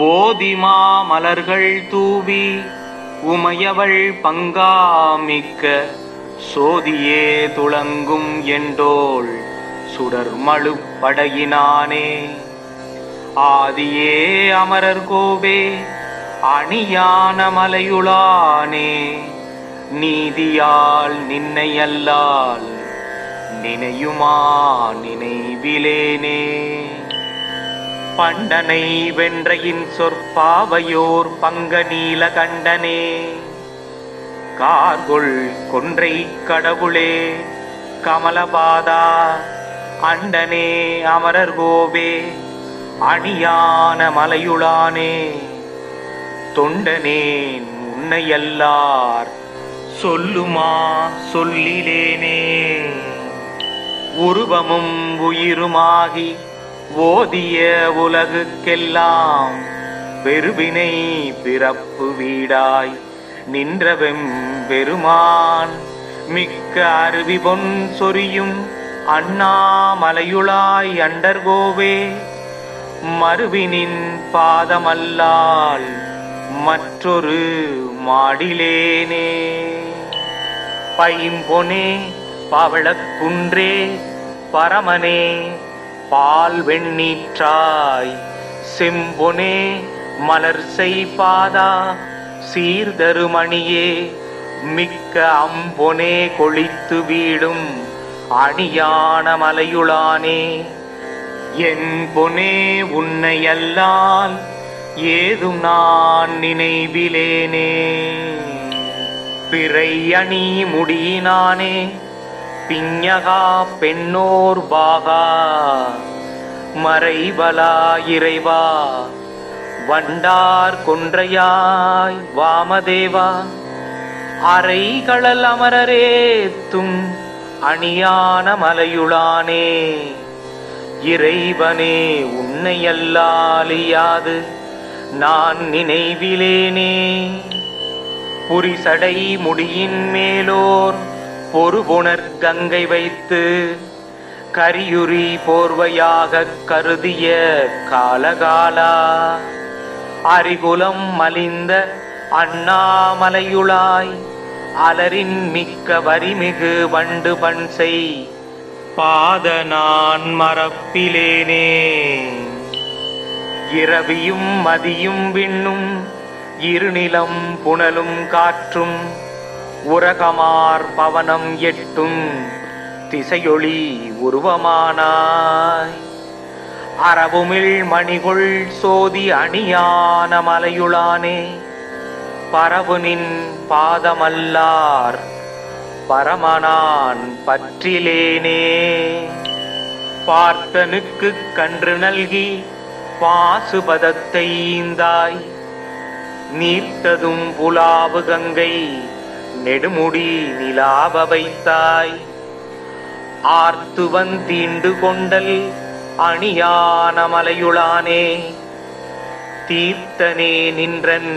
ஓதிமா மலர்கள் தூவி உமையவள் பங்காமிக்க சோதியே துளங்கும் என்றோள் சுடர்மழு படையினானே. ஆதியே அமரர் கோவே அணியான மலையுளானே. நீதியால் நின்னை அல்லால் நினையுமா நினைவிலேனே. பண்டனை வென்றையின் சொற்பாவையோர் பங்க நீல கண்டனே. கார்கொள் கொன்றை கடவுளே கமலபாதா அண்டனே அமரர் கோவே அணியான மலையுளானே. தொண்டனேன் உன்னையல்லார் சொல்லுமா சொல்லிலேனே. உருவமும் உயிருமாகி ஓதிய உலகுக்கெல்லாம் பெருவினை பிறப்பு வீடாய் நின்றவெம் பெருமான் மிக்க அருவி பொன் சொரியும் அண்ணாமலையுளாய் அண்டர்கோவே மருவினின் பாதமல்லால் மற்றொரு மாடிலேனே. பைம்பொனே பவளக்குன்றே பரமனே பால் வெண்ணீற்றாய் செம்பொனே மலர் செய்பாதா சீர்தருமணியே மிக்க அம்பொனே கொளித்து வீடும் அணியான மலையுளானே. என் பொனே உன்னையல்லால் ஏதும் நான் நினைவிலேனே. பிறை அணி முடியினானே பிஞகா பெண்ணோர் பாகா மறைவலா இறைவா வண்டார் கொன்றையாய் வாமதேவா அறைகளல் அமரரேத்தும் அணியான மலையுளானே. இறைவனே உன்னையல்லாலியாது நான் நினைவிலேனே. புரிசடை முடியின் மேலோர் பொறுபுணர் கங்கை வைத்து கரியுரி போர்வையாக கருதிய காலகாலா அரிகுலம் மலிந்த அண்ணாமலையுளாய் அலரின் மிக்க வரிமிகு வண்டு பன்சை பாத நான் மறப்பிலேனே. இரவியும் மதியும் விண்ணும் இருநிலம் புனலும் காற்றும் உரகமார் பவனம் எட்டும் திசையொளி உருவமானாய். அரவுமிழ் மணிகொள் சோதி அணியான மலையுளானே. பரவுனின் பாதமல்லார் பரமனான் பற்றிலேனே. பார்த்தனுக்கு கன்று நல்கி பாசுபதத்தை ஈந்தாய். நீர்த்ததும் புலாவு கங்கை நெடுமுடி நிலாவ வைத்தாய். ஆர்த்துவன் தீண்டு கொண்டல் அணியான மலையுளானே. தீர்த்தனே நின்றன்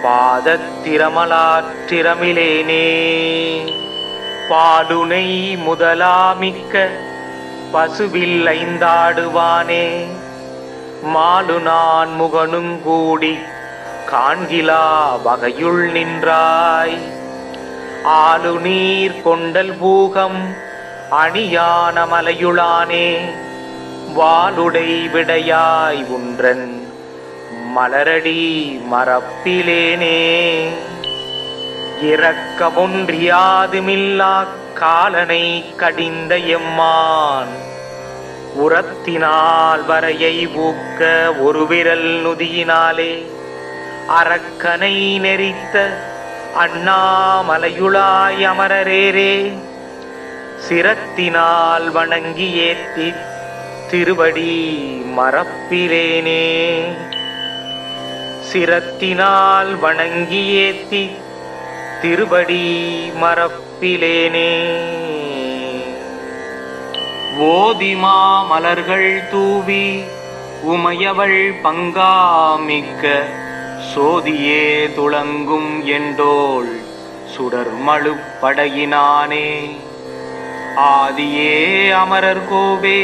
பாதத்திரமலாற்றிரமிலேனே. பாலுனை முதலாமிக்க பசுவில் ஐந்தாடுவானே. மாலு நான் முகனும் கூடி காண்கிலா வகையுள் நின்றாய். ஆலு நீர் கொண்டல் பூகம் அணியான மலையுளானே. வாளுடை விடையாய் உன்றன் மலரடி மறப்பிலேனே. இரக்கமொன்றியாதுமில்லா காலனை கடிந்த எம்மான் உரத்தினால் வரையை ஊக்க ஒரு விரல் நுதியினாலே அரக்கனை நெறித்த அண்ணாமலையுளாய் அமரரேரே. சிரத்தினால் வணங்கி ஏத்தி திருவடி மறப்பிலேனே. சிரத்தினால் வணங்கி ஏத்தி திருவடி மறப்பிலேனே. ஓதிமா மலர்கள் தூவி உமையவள் பங்காமிக்க சோதியே துளங்கும் என்றோள் சுடர்மழு படையினானே. ஆதியே அமரர் கோவே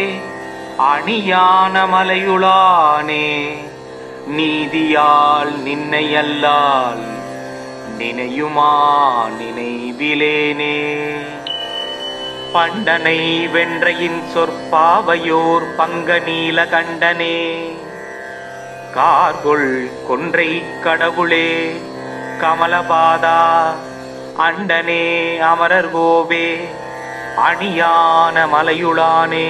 அணியான மலையுளானே. நீதியால் நின்னை அல்லால் நினையுமா நினைவிலேனே. பண்டனை வென்றையின் சொற்பாவையோர் பங்க நீல கண்டனே, கார்கொள் கொன்றை கடவுளே கமலபாதா அண்டனே அமரர் கோவே அணியான மலையுளானே,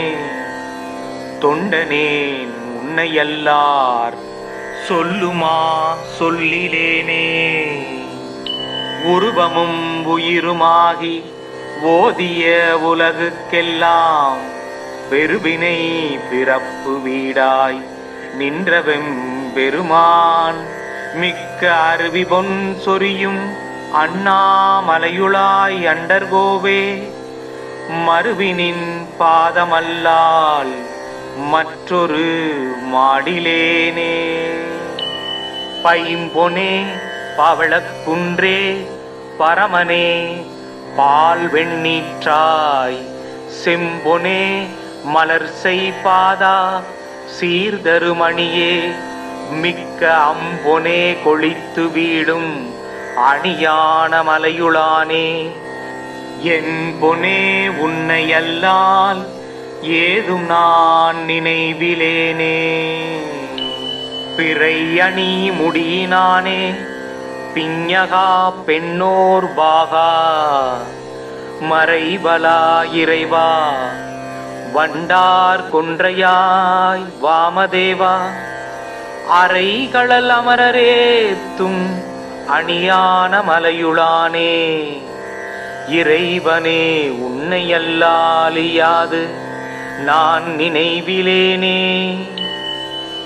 தொண்டனேன் உன்னையல்லார் சொல்லுமா சொல்லிலேனே. உருவமும் உயிருமாகி ஓதிய உலகுக்கெல்லாம் பெருவினை பிறப்பு வீடாய் நின்றவெம் பெருமான், மிக்க அருவி பொன் சொரியும் அண்ணாமலையுளாய் அண்டர்கோவே மருவினின் பாதமல்லால் மற்றொரு மாடிலேனே. பைம்பொனே பவளக்குன்றே பரமனே பால் வெண்ணீற்றாய், செம்பொனே மலர் செய்பாதா சீர்தருமணியே, மிக்க அம்பொனே கொளித்து வீடும் அணியான மலையுளானே, என் பொனே உன்னையல்லால் ஏதும் நான் நினைவிலேனே. பிறை அணி முடியினானே பிஞகா பெண்ணோர் பாகா, மறைவலா இறைவா வண்டார் கொன்றையாய் வாமதேவா, அறைகளல் அமரரேத்தும் அணியான மலையுளானே, இறைவனே உன்னையல்லாலியாது நான் நினைவிலேனே.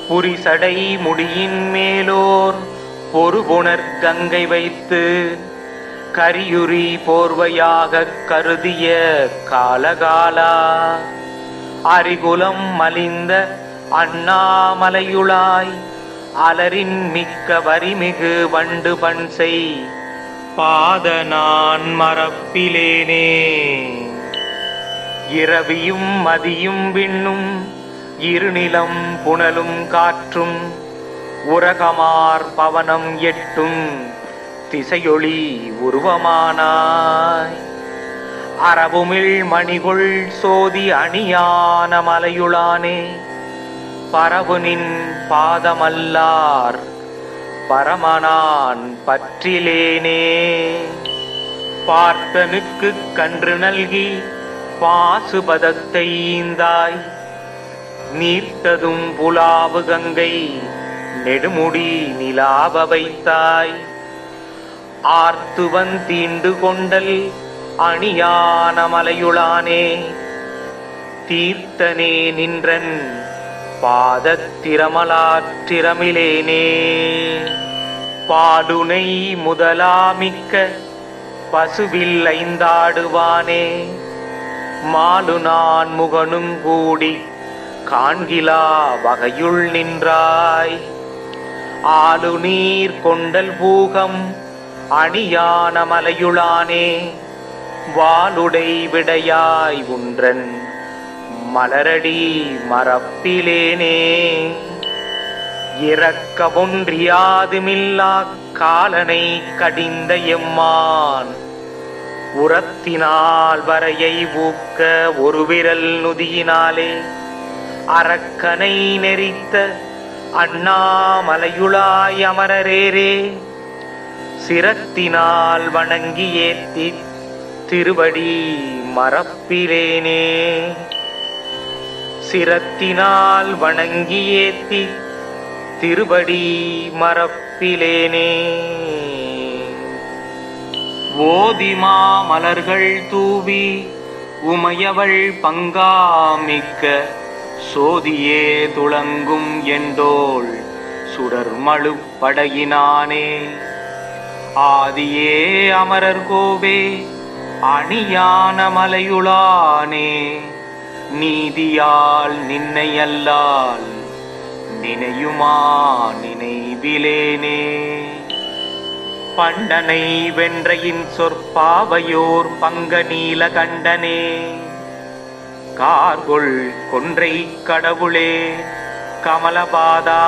புரிசடை முடியின் மேலோர் பொறுபுணர் கங்கை வைத்து கரியுரி போர்வையாக கருதிய காலகாலா, அரிகுலம் மலிந்த அண்ணாமலையுளாய் அலரின் மிக்க வரிமிகு வண்டு பன்சை பாத நான் மறப்பிலேனே. இரவியும் மதியும் விண்ணும் இருநிலம் புனலும் காற்றும் உரகமார் பவனம் எட்டும் திசையொளி உருவமானாய், அரபுமிழ் மணிகொள் சோதி அணியான மலையுளானே, பரவுனின் பாதமல்லார் பரமனான் பற்றிலேனே. பார்த்தனுக்கு கன்று நல்கி பாசுபதத்தை ஈந்தாய், நீர்த்ததும் புலாவு கங்கை நெடுமுடி நிலாவ வைத்தாய், ஆர்த்துவன் தீண்டு கொண்டல் அணியான மலையுளானே, தீர்த்தனே நின்றன் பாதத்திரமலாற்றிரமிலேனே. பாடுனை முதலாமிக்க பசுவில் ஐந்தாடுவானே, மாலு நான் முகனும் கூடி காண்கிலா வகையுள் நின்றாய், ஆலு நீர் கொண்டல் பூகம் அணியான மலையுளானே, வாளுடை விடையாய் உன்றன் மலரடி மறப்பிலேனே. இறக்க ஒன்றியாதுமில்லா காலனை கடிந்த எம்மான், உரத்தினால் வரையை ஊக்க ஒரு விரல் நுதியினாலே, அரக்கனை நெறித்த அண்ணாமலையுளாய் அமரரேரே, சிரத்தினால் வணங்கி ஏத்தி திருவடி மறப்பிலேனே. சிரத்தினால் வணங்கி ஏத்தி திருவடி மறப்பிலேனே. ஓதிமா மலர்கள் தூவி உமையவள் பங்காமிக்க சோதியே துளங்கும் எண்டோள் சுடர்மழு படையினானே, ஆதியே அமரர் கோவே அணியான மலையுளானே, நீதியால் நின்னை அல்லால் நினையுமா நினைவிலேனே. பண்டனை வென்றையின் சொற்பாவையோர் பங்க நீல கண்டனே, கார்கொள் கொன்றை கடவுளே கமலபாதா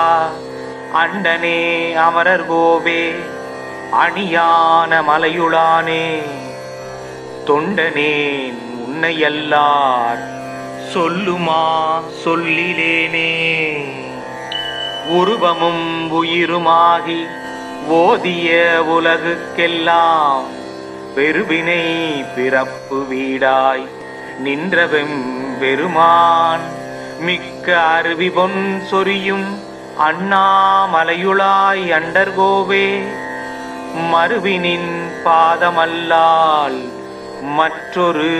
அண்டனே அமரர் கோவே அணியான மலையுளானே தொண்டனேன் உன்னையல்லார் சொல்லுமா சொல்லிலேனே உருவமும் உயிருமாகி ஓதிய உலகுக்கெல்லாம் பெருவினை பிறப்பு வீடாய் நின்றவெம் பெருமான் மிக்க அருவி பொன் சொரியும் அண்ணாமலையுளாய் அண்டர்கோவே மறுவினின் பாதமல்லால் மற்றொரு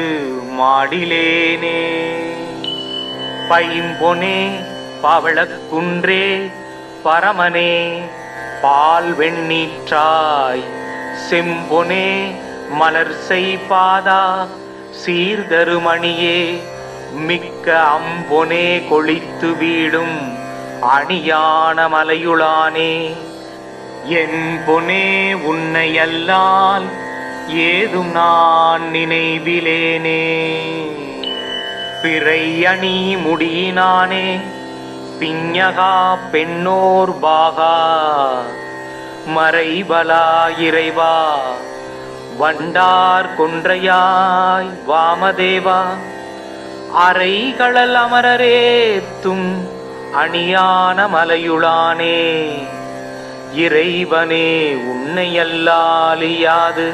மாடிலேனே பைம்பொனே பவளக்குன்றே பரமனே பால் வெண்ணீற்றாய் செம்பொனே மலர் செய்பாதா சீர்தருமணியே மிக்க அம்பொனே கொளித்து வீடும் அணியான மலையுளானே என் பொனே உன்னையல்லால் ஏதும் நான் நினைவிலேனே பிறை அணி முடியினானே பிஞகா பெண்ணோர் பாகா மறைபலா இறைவா வண்டார் கொன்றையாய் வாமதேவா அறைகளல் அமரரேத்தும் அணியான மலையுளானே இறைவனே உன்னையல்லாலியாது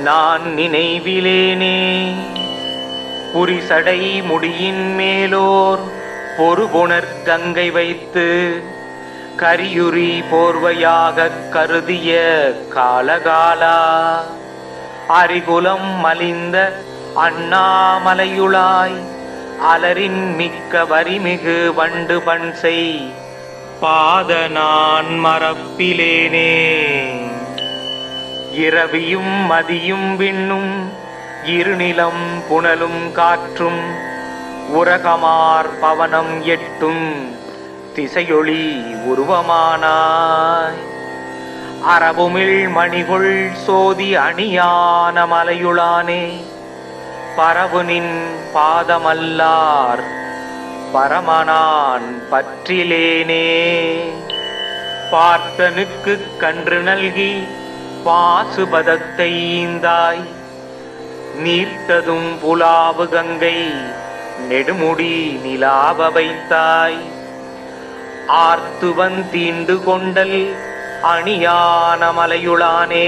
நான் நினைவிலேனே புரிசடை முடியின் மேலோர் பொறுபுணர் கங்கை வைத்து கரியுரி போர்வையாகக் கருதிய காலகாலா அரிகுலம் மலிந்த அண்ணாமலையுளாய் அலரின் மிக்க வரிமிகு வண்டு பன்சை பாத நான் மறப்பிலேனே இரவியும் மதியும் விண்ணும் இருநிலம் புனலும் காற்றும் உரகமார் பவனம் எட்டும் திசையொளி உருவமானாய் அரபுமிழ் மணிகுள் சோதி அணியான மலையுளானே பரவுனின் பாதமல்லார் பரமனான் பற்றிலேனே பார்த்தனுக்கு கன்று நல்கி பாசுபதத்தை ஈந்தாய் நீர்த்ததும் புலாவு கங்கை நெடுமுடி நிலாவ வைத்தாய் ஆர்த்துவன் தீண்டு கொண்டல் அணியான மலையுளானே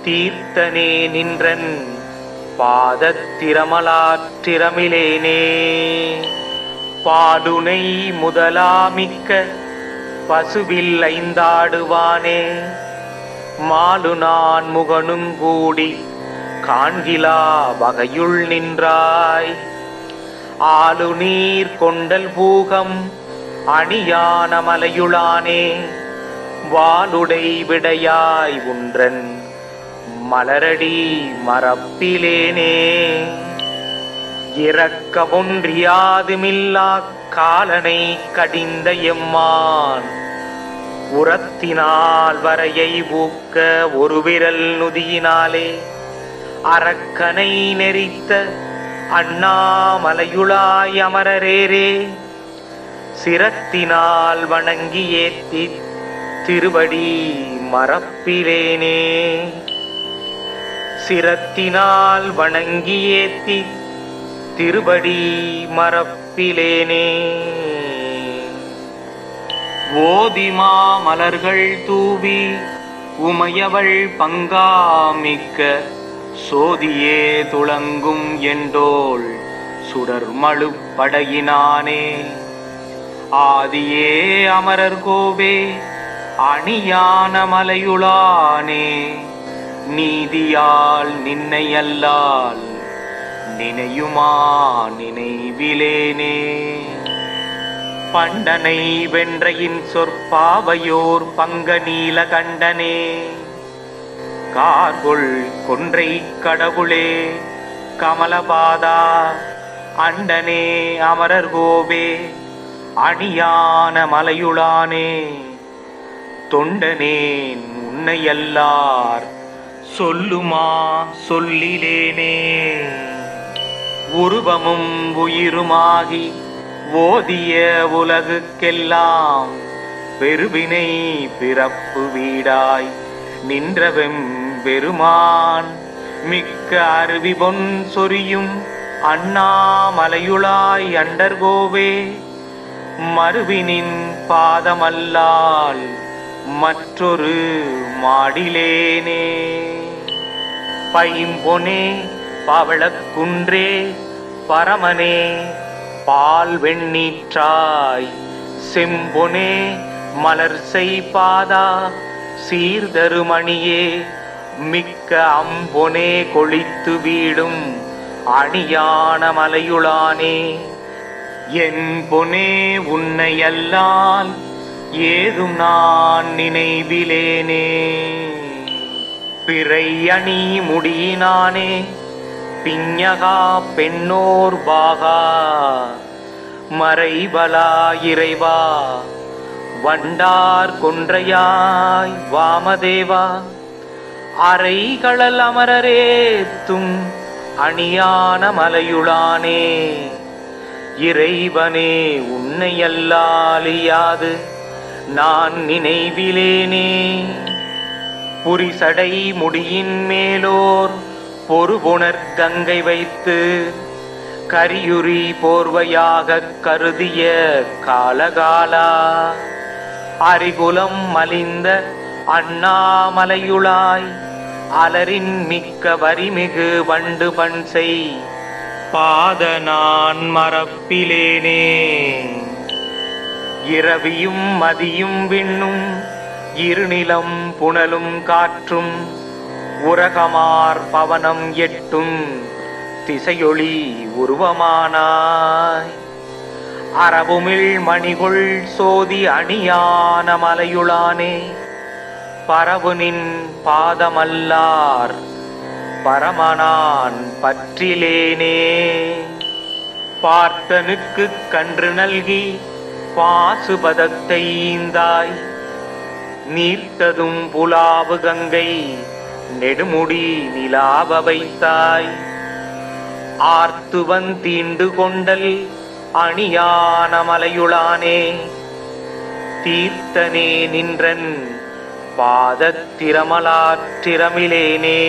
தீர்த்தனே நின்றன் பாதத்திரமலாற்றிரமிலேனே பாடுனை முதலாமிக்க பசுவில் ஐந்தாடுவானே மாலு நான் முகனும் கூடி காண்கிலா வகையுள் நின்றாய் ஆளு நீர் கொண்டல் பூகம் அணியான மலையுளானே வாளுடை விடையாய் உன்றன் மலரடி மறப்பிலேனே இறக்க ஒன்றியாதுமில்லா காலனை கடிந்த எம்மான் உரத்தினால் வரையை ஊக்க ஒரு விரல் நுதியினாலே அரக்கனை நெறித்த அண்ணாமலையுளாய் அமரரேரே சிரத்தினால் வணங்கி ஏத்தி திருவடி மறப்பிலேனே சிரத்தினால் வணங்கி ஏத்தி திருவடி மறப்பிலேனே ஓதிமா மலர்கள் தூவி உமையவள் பங்காமிக்க சோதியே துளங்கும் என்றோள் சுடர்மழு படையினானே ஆதியே அமரர் கோவே அணியான மலையுளானே நீதியால் நின்னையல்லால் நினையுமா நினைவிலேனே பண்டனை வென்றையின் சொற்பாவையோர் பங்க நீல கண்டனே கார்கொள் கொன்றை கடவுளே கமலபாதா அண்டனே அமரர் கோவே அணியான மலையுளானே தொண்டனேன் உன்னையல்லார் சொல்லுமா சொல்லிலேனே உருவமும் உயிருமாகி ஓதிய உலகுக்கெல்லாம் பெருவினை பிறப்பு வீடாய் நின்றவெம் பெருமான் மிக்க அருவி பொன் சொரியும் அண்ணாமலையுளாய் அண்டர்கோவே மறுவினின் பாதமல்லால் மற்றொரு மாடிலேனே. பைம்பொனே பவளக்குன்றே பரமனே பால் வெண்ணீற்றாய் செம்பொனே மலர் செய்பாதா சீர்தருமணியே மிக்க அம்பொனே கொளித்து வீடும் அணியான மலையுளானே என் பொனே உன்னையல்லால் ஏதும் நான் நினைவிலேனே. பிறை அணி முடியினானே பிஞகா பெண்ணோர் பாகா மறைபலா இறைவா வண்டார் கொன்றையாய் வாமதேவா அறைகளல் அமரரேத்தும் அணியான மலையுளானே இறைவனே உன்னையல்லாலியாது நான் நினைவிலேனே. புரிசடை முடியின் மேலோர் பொறுபுணர் கங்கை வைத்து கரியுரி போர்வையாக கருதிய காலகாலா அரிகுலம் மலிந்த அண்ணாமலையுளாய் அலரின் மிக்க வரிமிகு வண்டு பன்சை பாத நான் மறப்பிலேனே. இரவியும் மதியும் விண்ணும் இருநிலம் புனலும் காற்றும் உரகமார் பவனம் எட்டும் திசையொளி உருவமானாய் அரபுமிழ் மணிகொள் சோதி அணியான மலையுளானே பரவுனின் பாதமல்லார் பரமனான் பற்றிலேனே. பார்த்தனுக்கு கன்று நல்கி பாசுபதத்தை ஈந்தாய் நீர்த்ததும் புலாவு கங்கை நெடுமுடி நிலாவ வைத்தாய் ஆர்த்துவன் தீண்டு கொண்டல் அணியான மலையுளானே தீர்த்தனே நின்றன் பாதத்திரமலாற்றிரமிலேனே.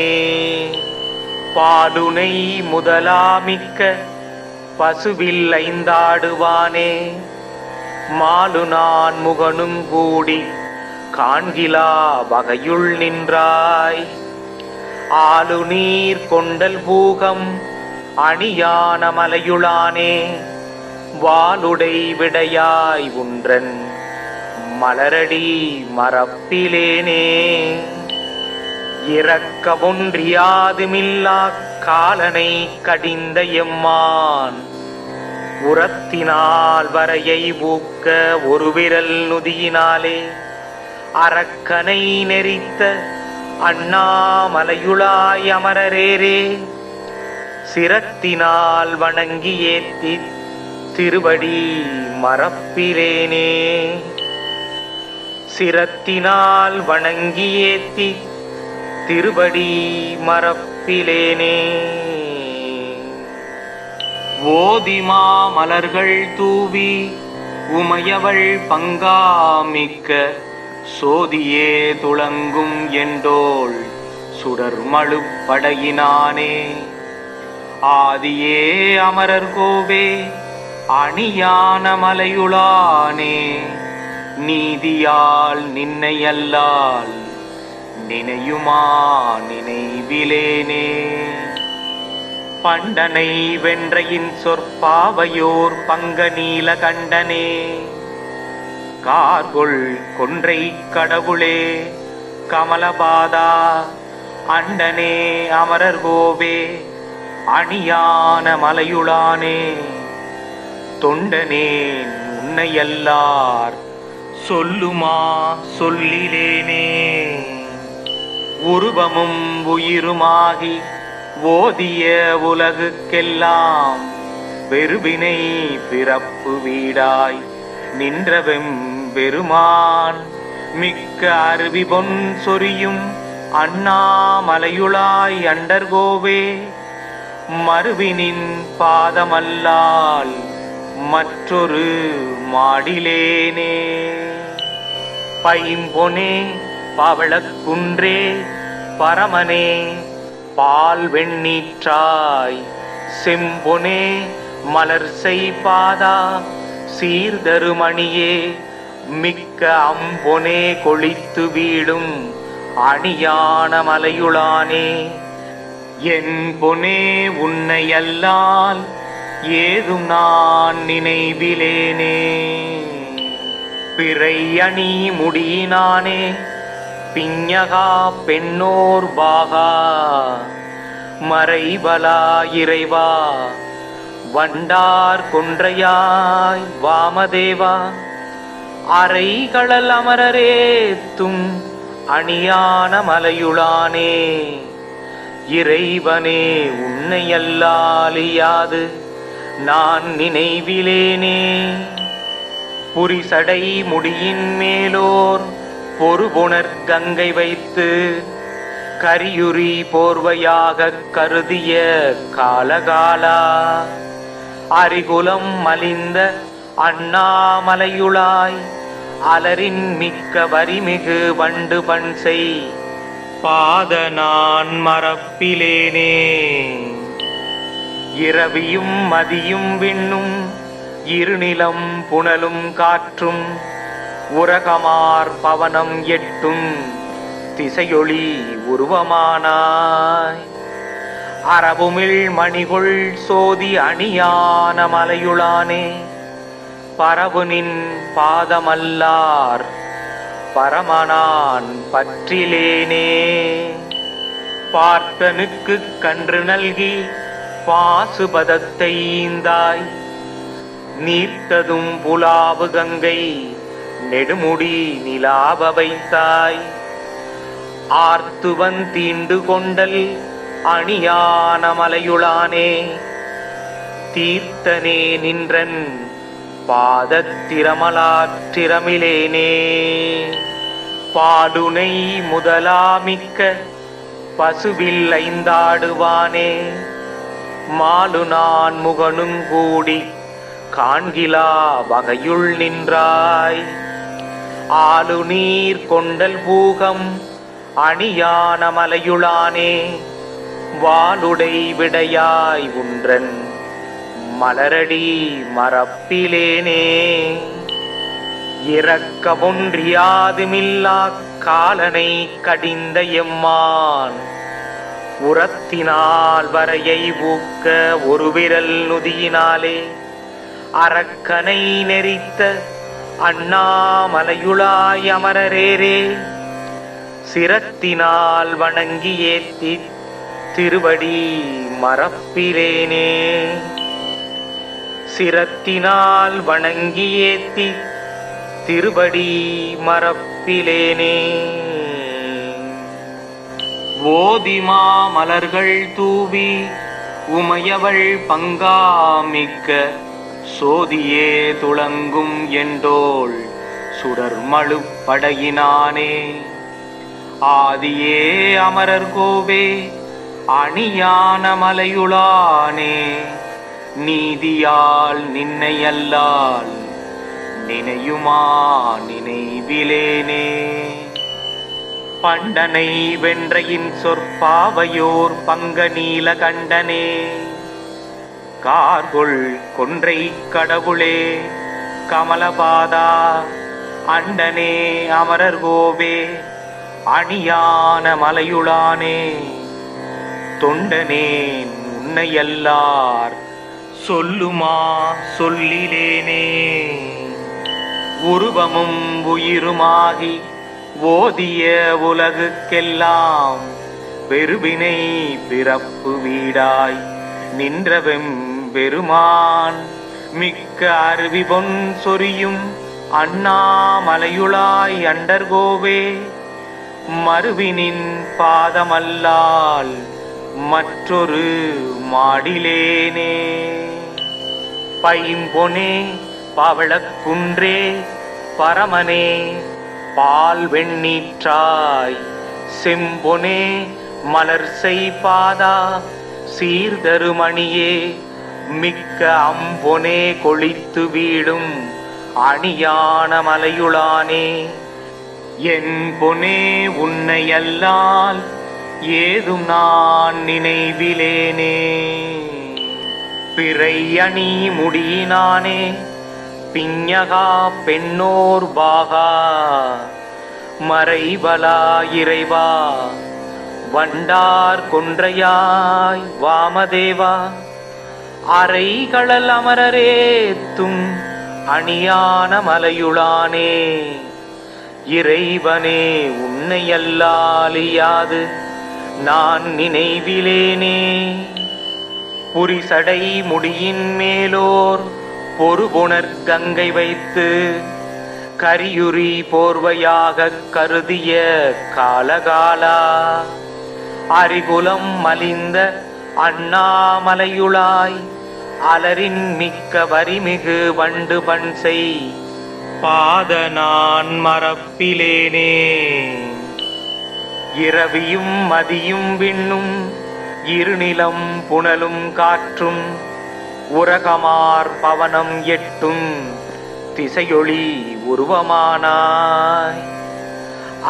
பாலுனை முதலாமிக்க பசுவில் ஐந்தாடுவானே மாலு நான் முகனும் கூடி காண்கிலா வகையுள் நின்றாய் ஆலு நீர் கொண்டல் பூகம் அணியான மலையுளானே வாளுடை விடையாய் உன்றன் மலரடி மறப்பிலேனே. இறக்க ஒன்றியாதுமில்லா காலனை கடிந்த எம்மான் உரத்தினால் வரையை ஊக்க ஒரு விரல் நுதியினாலே அரக்கனை நெறித்த அண்ணாமலையுளாய் அமரரேரே சிரத்தினால் வணங்கி ஏத்தி திருவடி மறப்பிலேனே. சிரத்தினால் வணங்கி ஏத்தி திருவடி மறப்பிலேனே. ஓதிமா மலர்கள் தூவி உமையவள் பங்காமிக்க சோதியே துளங்கும் என்றோள் சுடர்மழு படையினானே ஆதியே அமரர் கோவே அணியான மலையுளானே நீதியால் நின்னையல்லால் நினையுமா நினைவிலேனே. பண்டனை வென்றையின் சொற்பாவையோர் பங்க நீல கண்டனே கார்கொள் கொன்றை கடவுளே கமலபாதா அண்டனே அமரர் கோவே அணியான மலையுளானே தொண்டனேன் உன்னையல்லார் சொல்லுமா சொல்லிலேனே. உருவமும் உயிருமாகி ஓதிய உலகுக்கெல்லாம் பெருவினை பிறப்பு வீடாய் நின்றவெம் பெருமான் மிக்க அருவி பொன் சொரியும் அண்ணாமலையுளாய் அண்டர்கோவே மறுவினின் பாதமல்லால் மற்றொரு மாடிலேனே. பைம்பொனே பவளக்குன்றே பரமனே பால் வெண்ணீற்றாய் செம்பொனே மலர் செய்பாதா சீர்தருமணியே மிக்க அம்பொனே கொளித்து வீடும் அணியான மலையுளானே என் பொனே உன்னை அல்லால் ஏதும் நான் நினைவிலேனே பிறை அணி முடியினானே பிஞகா பெண்ணோர் பாகா மறைவலா இறைவா வண்டார் கொன்றையாய் வாமதேவா அறைகளல் அமரரேத்தும் அணியான மலையுளானே இறைவனே உன்னை அல்லாலியாது நான் நினைவிலேனே புரிசடை முடியின் மேலோர் பொறுபுணர் கங்கை வைத்து கரியுரி போர்வையாக கருதிய காலகாலா அரிகுலம் மலிந்த அண்ணாமலையுளாய் அலரின் மிக்க வரிமிகு வண்டு பன்சை பாத நான் மறப்பிலேனே இரவியும் மதியும் விண்ணும் இருநிலம் புனலும் காற்றும் உரகமார் பவனம் எட்டும் திசையொளி உருவமானாய் அரபுமிழ் மணிகொள் சோதி அணியான மலையுளானே பரவுனின் பாதமல்லார் பரமனான் பற்றிலேனே பார்த்தனுக்கு கன்று நல்கி பாசுபதத்தை ஈந்தாய் நீர்த்ததும் புலாவு கங்கை நெடுமுடி நிலாவ வைத்தாய் ஆர்த்துவன் தீண்டு கொண்டல் அணியான மலையுளானே தீர்த்தனே நின்றன் பாதத்திரமலாற்றிரமிலேனே பாடுனை முதலாமிக்க பசுவில் ஐந்தாடுவானே மாலு நான் முகனும் கூடி காண்கிலா வகையுள் நின்றாய் ஆலு நீர் கொண்டல் பூகம் அணியான மலையுளானே வாளுடை விடையாய் உன்றன் மலரடி மறப்பிலேனே இரக்கமொன்றியாதுமில்லா காலனை கடிந்த எம்மான் உரத்தினால் வரையை ஊக்க ஒரு விரல் நுதியினாலே அரக்கனை நெறித்த அண்ணாமலையுளாய் அமரரேரே சிரத்தினால் வணங்கி ஏத்தி திருவடி மறப்பிலேனே சிரத்தினால் வணங்கி ஏத்தி திருவடி மறப்பிலேனே ஓதிமா மலர்கள் தூவி உமையவள் பங்காமிக்க சோதியே துளங்கும் என்றோள் சுடர்மழு படையினானே ஆதியே அமரர் கோவே அணியான மலையுளானே நீதியால் நின்னை அல்லால் நினையுமா நினைவிலேனே பண்டனை வென்றையின் சொற்பாவையோர் பங்க நீல கண்டனே கார்கொள் கொன்றை கடவுளே கமலபாதா அண்டனே அமரர் கோவே அணியான மலையுளானே தொண்டனேன் உன்னையல்லார் சொல்லுமா சொல்லிலேனே உருவமும் உயிருமாகி ஓதிய உலகுக்கெல்லாம் பெருவினை பிறப்பு வீடாய் நின்றவெம் பெருமான் மிக்க அருவி பொன் சொரியும் அண்ணாமலையுளாய் அண்டர்கோவே மருவினின் பாதமல்லால் மற்றொரு மாடிலேனே பைம்பொனே பவளக்குன்றே பரமனே பால் வெண்ணீற்றாய் செம்பொனே மலர் செய்பாதா சீர்தருமணியே மிக்க அம்பொனே கொளித்து வீடும் அணியான மலையுளானே என் பொனே உன்னை அல்லால் ஏதும் நான் நினைவிலேனே. பிறை அணி முடியினானே பிஞகா பெண்ணோர் பாகா மறைபலா இறைவா வண்டார் கொன்றையாய் வாமதேவா அறைகளல் அமரரேத்தும் அணியான மலையுளானே. இறைவனே உன்னை அல்லாலியாது நான் நினைவிலேனே. புரிசடை முடியின் மேலோர் பொறுபுணர் கங்கை வைத்து கரியுரி போர்வையாக கருதிய காலகாலா அரிகுலம் மலிந்த அண்ணாமலையுளாய் அலரின் மிக்க வரிமிகு வண்டு பன்சை பாத நான் மறப்பிலேனே. இரவியும் மதியும் விண்ணும் இருநிலம் புனலும் காற்றும் உரகமார் பவனம் எட்டும் திசையொளி உருவமானாய்.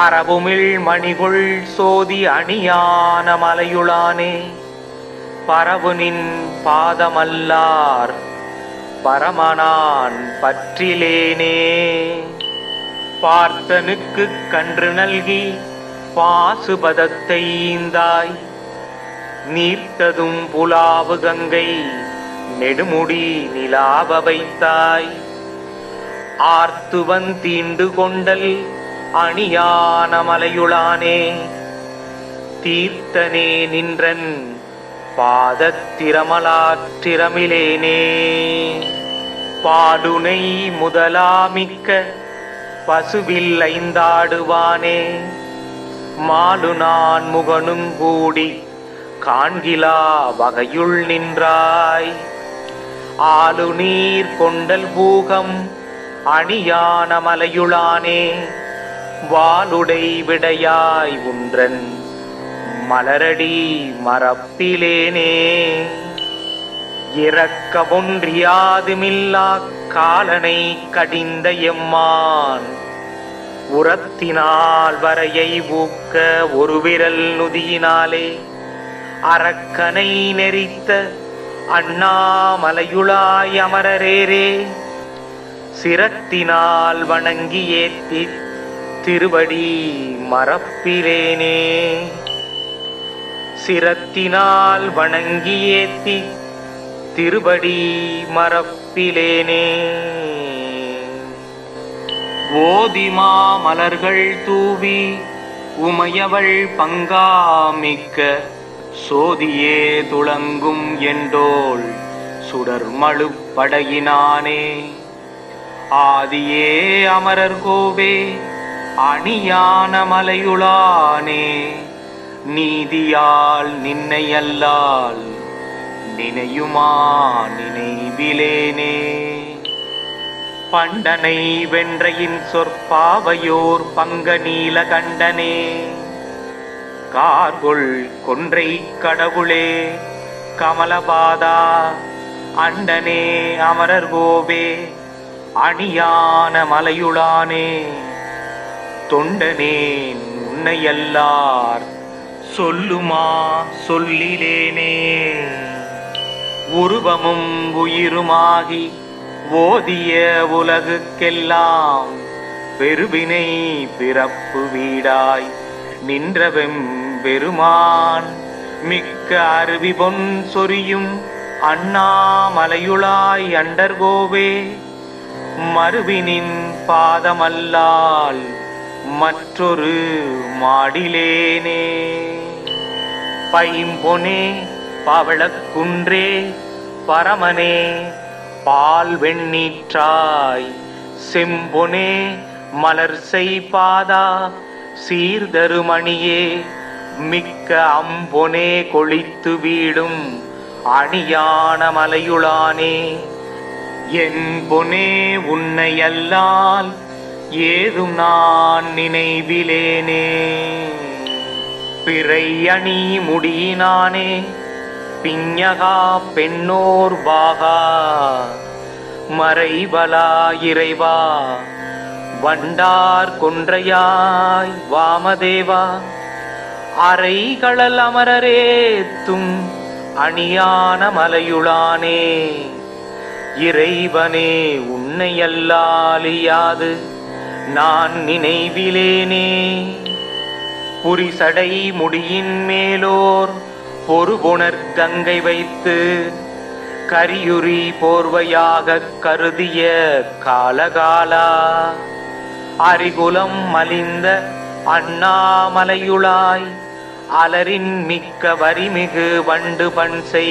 அரபுமிழ் மணிகுள் சோதி அணியான மலையுளானே. பரவுனின் பாதமல்லார் பரமனான் பற்றிலேனே. பார்த்தனுக்கு கன்று நல்கி பாசுபதத்தை ஈந்தாய். நீர்த்ததும் புலாவு கங்கை நெடுமுடி நிலாவ வைத்தாய். ஆர்த்துவன் தீண்டு கொண்டல் அணியான மலையுளானே. தீர்த்தனே நின்றன் பாதத்திரமலாற்றிரமிலேனே. பாலுனை முதலாமிக்க பசுவில் ஐந்தாடுவானே. மாலு நான் முகனும் கூடி காண்கிலா வகையுள் நின்றாய். ஆலு நீர் கொண்டல் பூகம் அணியான மலையுளானே. வாளுடை விடையாய் உன்றன் மலரடி மறப்பிலேனே. இறக்க ஒன்றியாதுமில்லா காலனை கடிந்த எம்மான் உரத்தினால் வரையை ஊக்க ஒரு விரல் நுதியினாலே அரக்கனை நெறித்த அண்ணாமலையுளாய் அமரரேரே. சிரத்தினால் வணங்கி ஏத்தி திருவடி மறப்பிலேனே. சிரத்தினால் வணங்கி ஏத்தி திருவடி மறப்பிலேனே. ஓதிமா மலர்கள் தூவி உமையவள் பங்காமிக்க சோதியே துளங்கும் என்றோள் சுடர்மழு படையினானே. ஆதியே அமரர் கோவே அணியான மலையுளானே. நீதியால் நின்னை அல்லால் நினையுமா நினைவிலேனே. பண்டனை வென்றையின் சொற்பாவையோர் பங்க நீல கண்டனே. கார்கொள் கொன்றை கடவுளே கமலபாதா அண்டனே அமரர் கோவே அணியான மலையுளானே. தொண்டனேன் உன்னையல்லார் சொல்லுமா சொல்லிலேனே. உருவமும் உயிருமாகி ஓதிய உலகுக்கெல்லாம் பெருவினை பிறப்பு வீடாய் நின்றவெம் பெருமான் மிக்க அருவி பொன் சொரியும் அண்ணாமலையுளாய் அண்டர்கோவே. மறுவினின் பாதமல்லால் மற்றொரு மாடிலேனே. பைம்பொனே பவளக்குன்றே பரமனே பால் வெண்ணீற்றாய். செம்பொனே மலர் செய்பாதா சீர்தருமணியே. மிக்க அம்பொனே கொளித்து வீடும் அணியான மலையுளானே. என் பொனே உன்னை அல்லால் ஏதும் நான் நினைவிலேனே. பிறை அணி முடியினானே பிஞகா பெண்ணோர் பாகா மறைபலா இறைவா வண்டார் கொன்றையாய் வாமதேவா அரைகளல் அமரரேத்தும் அணியான மலையுளானே இறைவனே உன்னையல்லாலியாது நான் நினைவிலேனே புரிசடை முடியின் மேலோர் பொறுபுணர் கங்கை வைத்து கரியுரி போர்வையாகக் கருதிய காலகாலா அரிகுலம் மலிந்த அண்ணாமலையுளாய் அலரின் மிக்க வரிமிகு வண்டு பன்சை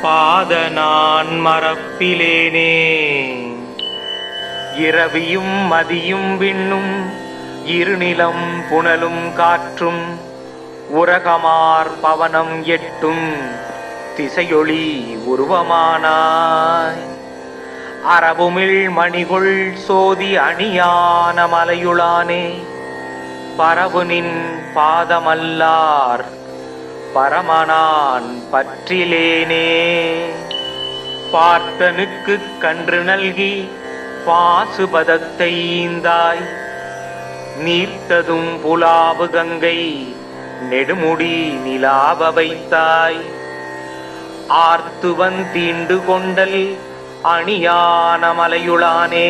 பாத நான் மறப்பிலேனே இரவியும் மதியும் விண்ணும் இருநிலம் புனலும் காற்றும் உரகமார் பவனம் எட்டும் திசையொளி உருவமானாய் அரபுமிழ் மணிகொள் சோதி அணியான மலையுளானே பரவுனின் பாதமல்லார் பரமனான் பற்றிலேனே பார்த்தனுக்கு கன்று நல்கி பாசுபதத்தை ஈந்தாய் நீர்த்ததும் புலாவு கங்கை நெடுமுடி நிலாவ வைத்தாய் ஆர்த்துவன் தீண்டு கொண்டல் அணியான மலையுளானே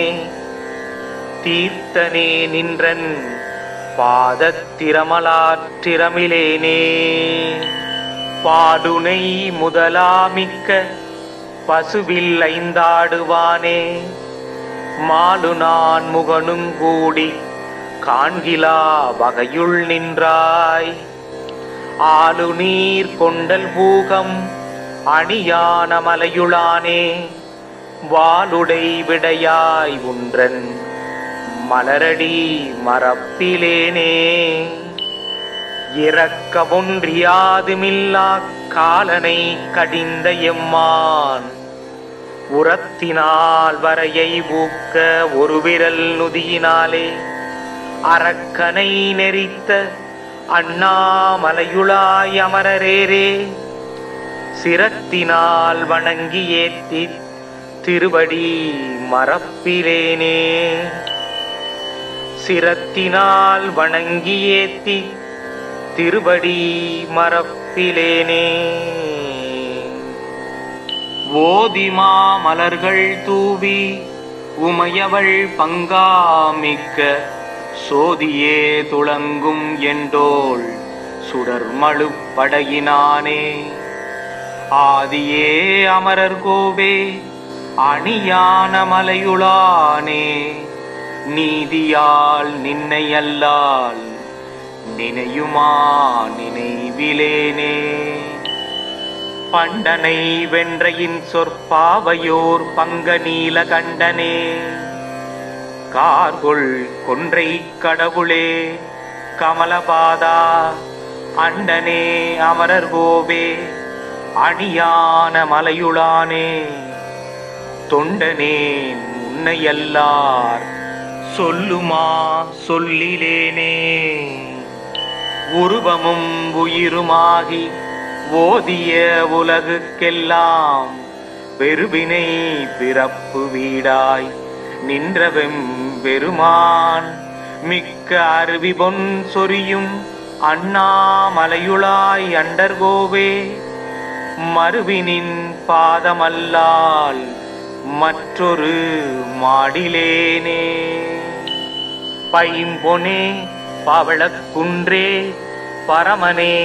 தீர்த்தனே நின்றன் பாதத்திரமலாற்றிரமிலேனே பாடுனை முதலாமிக்க பசுவில் ஐந்தாடுவானே மாலு நான் முகனும் கூடி காண்கிலா வகையுள் நின்றாய் ஆலு நீர் கொண்டல் பூகம் அணியான மலையுளானே வாளுடை விடையாய் உன்றன் மலரடி மறப்பிலேனே இறக்க ஒன்றியாதுமில்லா காலனை கடிந்த எம்மான் உரத்தினால் வரையை ஊக்க ஒரு விரல் நுதியினாலே அரக்கனை நெறித்த அண்ணாமலையுளாய் அமரரேரே சிரத்தினால் வணங்கி ஏத்தி திருவடி மறப்பிலேனே சிரத்தினால் வணங்கி ஏத்தி திருவடி மறப்பிலேனே ஓதிமா மலர்கள் தூவி உமையவள் பங்காமிக்க சோதியே துளங்கும் என்றோள் சுடர்மழு படையினானே ஆதியே அமரர் கோவே அணியான மலையுளானே நீதியால் நின்னை அல்லால் நினையுமா நினைவிலேனே பண்டனை வென்றையின் சொற்பாவையோர் பங்க நீல கண்டனே கார்கொள் கொன்றை கடவுளே கமலபாதா அண்டனே அமரர் கோவே அணியான மலையுளானே தொண்டனேன் உன்னையல்லார் சொல்லுமா சொல்லிலேனே உருவமும் உயிருமாகி ஓதிய உலகுக்கெல்லாம் பெருவினை பிறப்பு வீடாய் நின்றவெம் பெருமான் மிக்க அருவி பொன் சொரியும் அண்ணாமலையுளாய் அண்டர்கோவே மறுவினின் பாதமல்லால் மற்றொரு மாடிலேனே பைம்பொனே பவளக்குன்றே பரமனே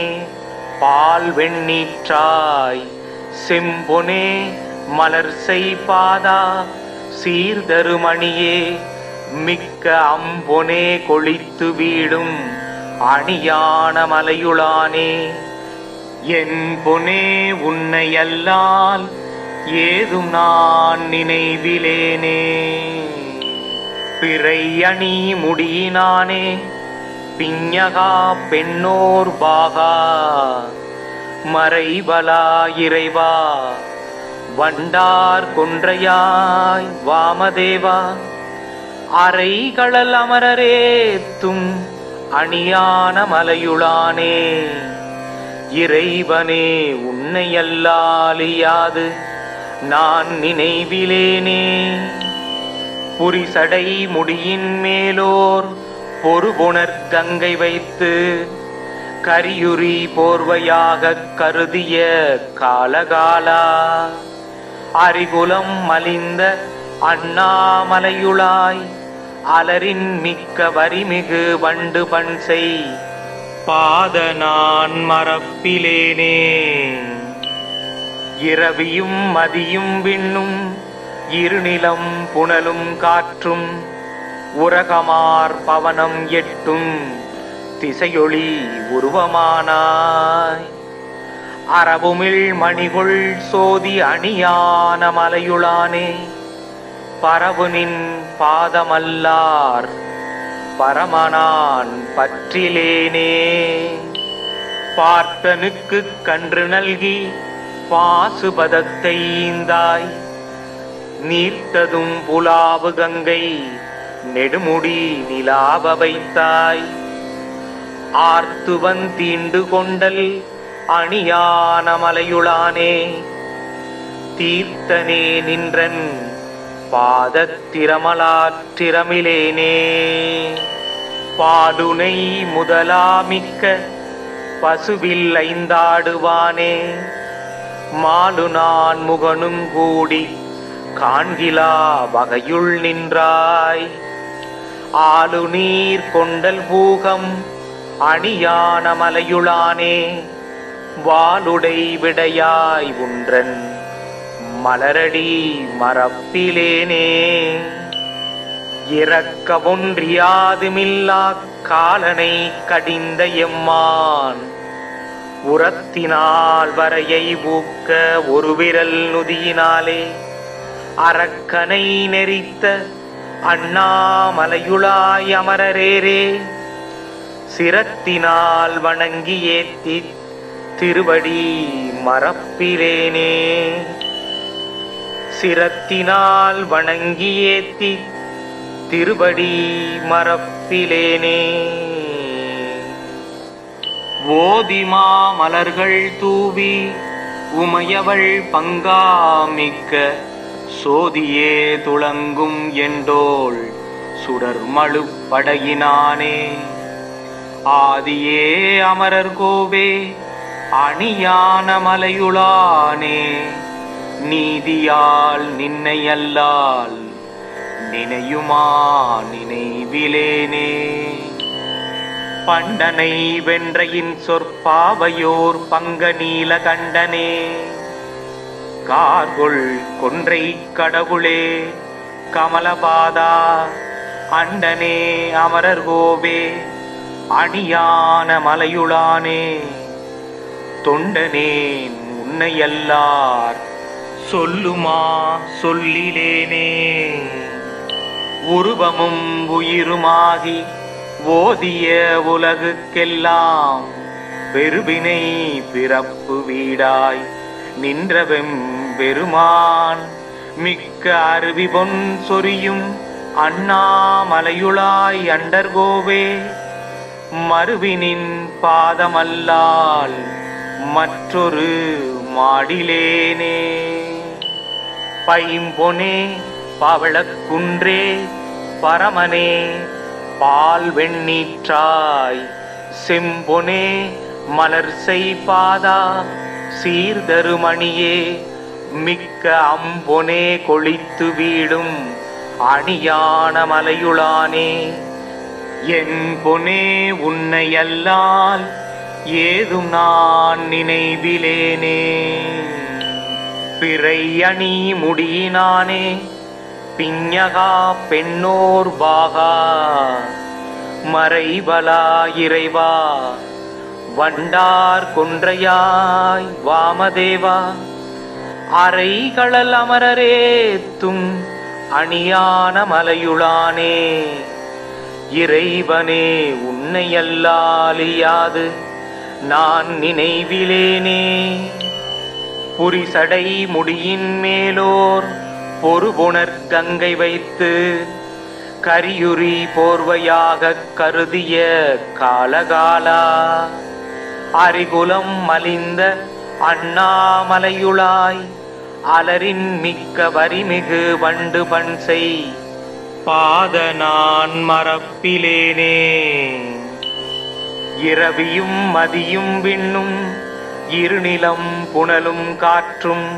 பால் வெண்ணீற்றாய் செம்பொனே மலர் செய்பாதா சீர்தருமணியே மிக்க அம்பொனே கொளித்து வீடும் அணியான மலையுளானே என் பொனே உன்னையல்லால் ஏதும் நான் நினைவிலேனே பிறை அணி முடியினானே பிஞகா பெண்ணோர் பாகா மறைவலா இறைவா வண்டார் கொன்றையாய் வாமதேவா அரைகளல் அமரரேத்தும் அணியான மலையுளானே இறைவனே உன்னையல்லாலியாது நான் நினைவிலேனே புரிசடை முடியின் மேலோர் பொறுபுணர் கங்கை வைத்து கரியுரி போர்வையாகக் கருதிய காலகாலா அரிகுலம் மலிந்த அண்ணாமலையுளாய் அலரின் மிக்க வரிமிகு வண்டு பன்சை பாத நான் மறப்பிலேனே. இரவியும் மதியும் விண்ணும் இருநிலம் புனலும் காற்றும் உரகமார் பவனம் எட்டும் திசையொளி உருவமானாய் அரபுமிழ் மணிகொள் சோதி அணியான மலையுளானே பரவுனின் பாதமல்லார் பரமனான் பற்றிலேனே. பார்த்தனுக்கு கன்று நல்கி பாசுபதத்தை ஈந்தாய் நீர்த்ததும் புலாவு கங்கை நெடுமுடி நிலாவ வைத்தாய் ஆர்த்துவன் தீண்டு கொண்டல் அணியான மலையுளானே தீர்த்தனே நின்றன் பாதத்திரமலாற்றிரமிலேனே. பாலுனை முதலாமிக்க பசுவில் ஐந்தாடுவானே மாலு நான் முகனும் கூடி காண்கிலா வகையுள் நின்றாய் ஆலு நீர் கொண்டல் பூகம் அணியான மலையுளானே வாளுடை விடையாய் உன்றன் மலரடி மறப்பிலேனே. இறக்க ஒன்றியாதுமில்லா காலனை கடிந்த எம்மான் உரத்தினால் வரையை ஊக்க ஒரு விரல் நுதியினாலே அரக்கனை நெறித்த அண்ணாமலையுளாய் அமரரேரே சிரத்தினால் வணங்கி ஏத்தி திருவடி மறப்பிலேனே. சிரத்தினால் வணங்கி ஏத்தி திருவடி மறப்பிலேனே. ஓதிமா மலர்கள் தூவி உமையவள் பங்காமிக்க சோதியே துளங்கும் என்றோள் சுடர்மழு படையினானே ஆதியே அமரர் கோவே அணியான மலையுளானே நீதியால் நின்னை அல்லால் நினையுமா நினைவிலேனே. பண்டனை வென்றையின் சொற்பாவையோர் பங்க நீல கண்டனே கார்கொள் கொன்றை கடவுளே கமலபாதா அண்டனே அமரர் கோவே அணியான மலையுளானே தொண்டனேன் உன்னையல்லார் சொல்லுமா சொல்லிலேனே. உருவமும் உயிருமாகி ஓதிய உலகுக்கெல்லாம் பெருவினை பிறப்பு வீடாய் நின்றவெம் பெருமான் மிக்க அருவி பொன் சொரியும் அண்ணாமலையுளாய் அண்டர்கோவே மருவினின் பாதமல்லால் மற்றொரு மாடிலேனே. பைம்பொனே பவளக்குன்றே பரமனே பால் வெண்ணீற்றாய் செம்பொனே மலர் செய்பாதா சீர்தருமணியே மிக்க அம்பொனே கொளித்து வீடும் அணியான மலையுளானே என் பொனே உன்னையல்லால் ஏதும் நான் நினைவிலேனே. பிறை அணி முடியினானே பிஞகா பெண்ணோர் பாகா மறைவலா இறைவா வண்டார் கொன்றையாய் வாமதேவா அரைகளல் அமரரேத்தும் அணியான மலையுளானே இறைவனே உன்னையல்லாலியாது நான் நினைவிலேனே. புரிசடை முடியின் மேலோர் பொறுபுணர் கங்கை வைத்து கரியுரி போர்வையாகக் கருதிய காலகாலா அரிகுலம் மலிந்த அண்ணாமலையுளாய் அலரின் மிக்க வரிமிகு வண்டு பன்சை பாத நான் மறப்பிலேனே. இரவியும் மதியும் விண்ணும் இருநிலம் புனலும் காற்றும்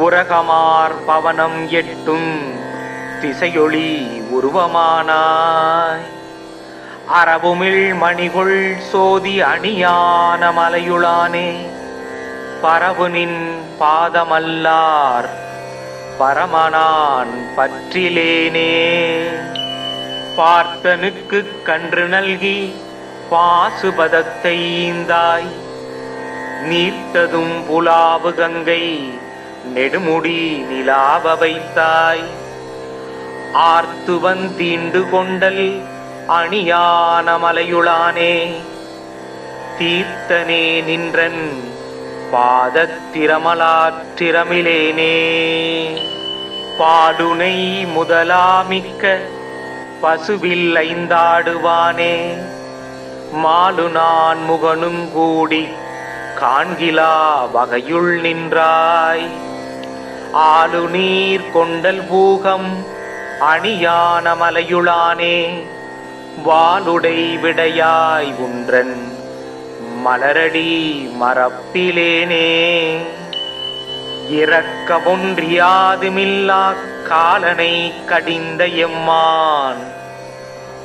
உரகமார் பவனம் எட்டும் திசையொளி உருவமானாய். அரவுமிழ் மணிகொள் சோதி அணியான மலையுளானே, பரவுனின் பாதமல்லார் பரமனான் பற்றிலேனே. பார்த்தனுக்கு கன்று நல்கி பாசுபதத்தை ஈந்தாய், நீர்த்ததும் புலாவு கங்கை நெடுமுடி நிலாவ வைத்தாய். ஆர்த்துவன் தீண்டு கொண்டல் அணியான மலையுளானே, தீர்த்தனே நின்றன் பாதத்திரமலாற்றிரமிலேனே. பாடுனை முதலாமிக்க பசுவில் ஐந்தாடுவானே, மாலு நான் முகனும் கூடி காண்கிலா வகையுள் நின்றாய். ஆலு நீர் கொண்டல் பூகம் அணியான மலையுளானே, வாளுடை விடையாய் உன்றன் மலரடி மறப்பிலேனே. இரக்கமொன்றியாதுமில்லா காலனை கடிந்த எம்மான்,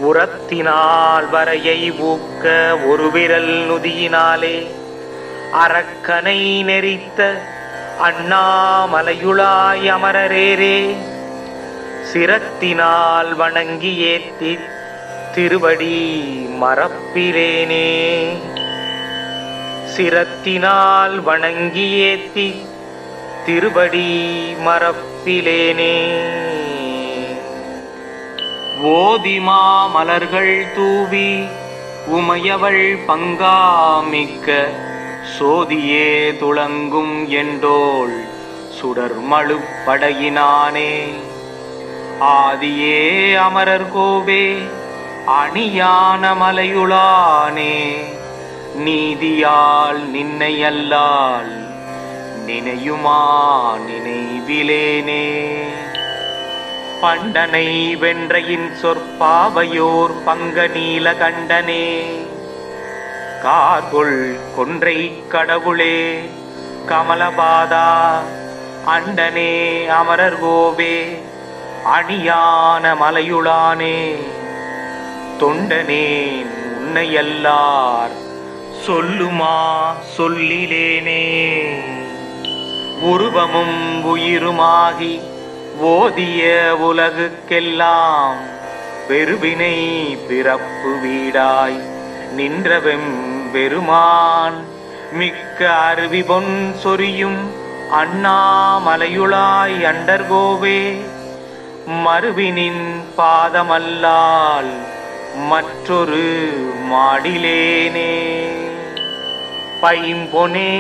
உரத்தினால் வரையை ஊக்க ஒரு விரல் நுதியினாலே, அரக்கனை நெறித்த அண்ணாமலையுளாய் அமரரேரே. சிரத்தினால் வணங்கி ஏத்தி திருவடி மறப்பிலேனே. சிரத்தினால் வணங்கி ஏத்தி திருவடி மறப்பிலேனே. ஓதிமா மலர்கள் தூவி உமையவள் பங்காமிக்க, சோதியே துளங்கும் என்றோள் சுடர்மழு படையினானே. ஆதியே அமரர் கோவே அணியான மலையுளானே, நீதியால் நின்னை அல்லால் நினையுமா நினைவிலேனே. பண்டனை வென்றையின் சொற்பாவையோர் பங்க நீல கண்டனே, கார்கொள் கொன்றை கடவுளே கமலபாதா அண்டனே அமரர் கோவே அணியான மலையுளானே. தொண்டனேன் உன்னையல்லார் சொல்லுமா சொல்லிலேனே. உருவமும் உயிருமாகி ஓதிய உலகுக்கெல்லாம் பெருவினை பிறப்பு வீடாய் நின்றவெம் பெருமான், மிக்க அருவி பொன் சொரியும் அண்ணாமலையுளாய் அண்டர்கோவே. மறுவினின் பாதமல்லால் மற்றொரு மாடிலேனே. பைம்பொனே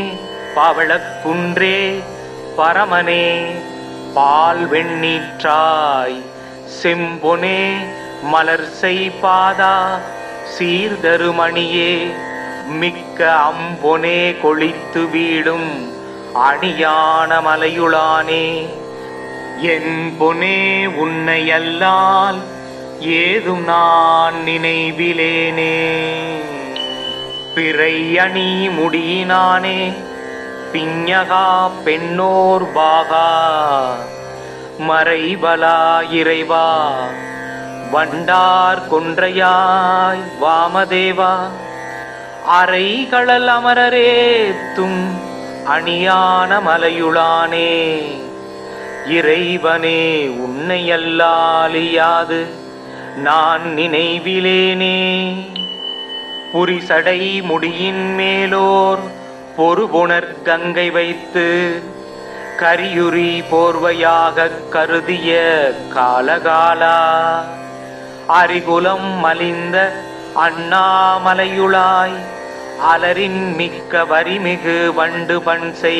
பவளக்குன்றே பரமனே பால் வெண்ணீற்றாய், செம்பொனே மலர் செய்பாதா சீர்தருமணியே, மிக்க அம்பொனே கொளித்து வீடும் அணியான மலையுளானே. என் பொனே உன்னையல்லால் ஏதும் நான் நினைவிலேனே. பிறை அணி முடியினானே பிஞகா பெண்ணோர் பாகா, மறைபலா இறைவா வண்டார் கொன்றையாய் வாமதேவா. அறைகளல் அமரரேத்தும் அணியான மலையுளானே, இறைவனே உன்னையல்லாலியாது நான் நினைவிலேனே. புரிசடை முடியின் மேலோர் பொறுபுணர் கங்கை வைத்து, கரியுரி போர்வையாக கருதிய காலகாலா. அரிகுலம் மலிந்த அண்ணாமலையுளாய் அலரின் மிக்க வரிமிகு வண்டு பன்சை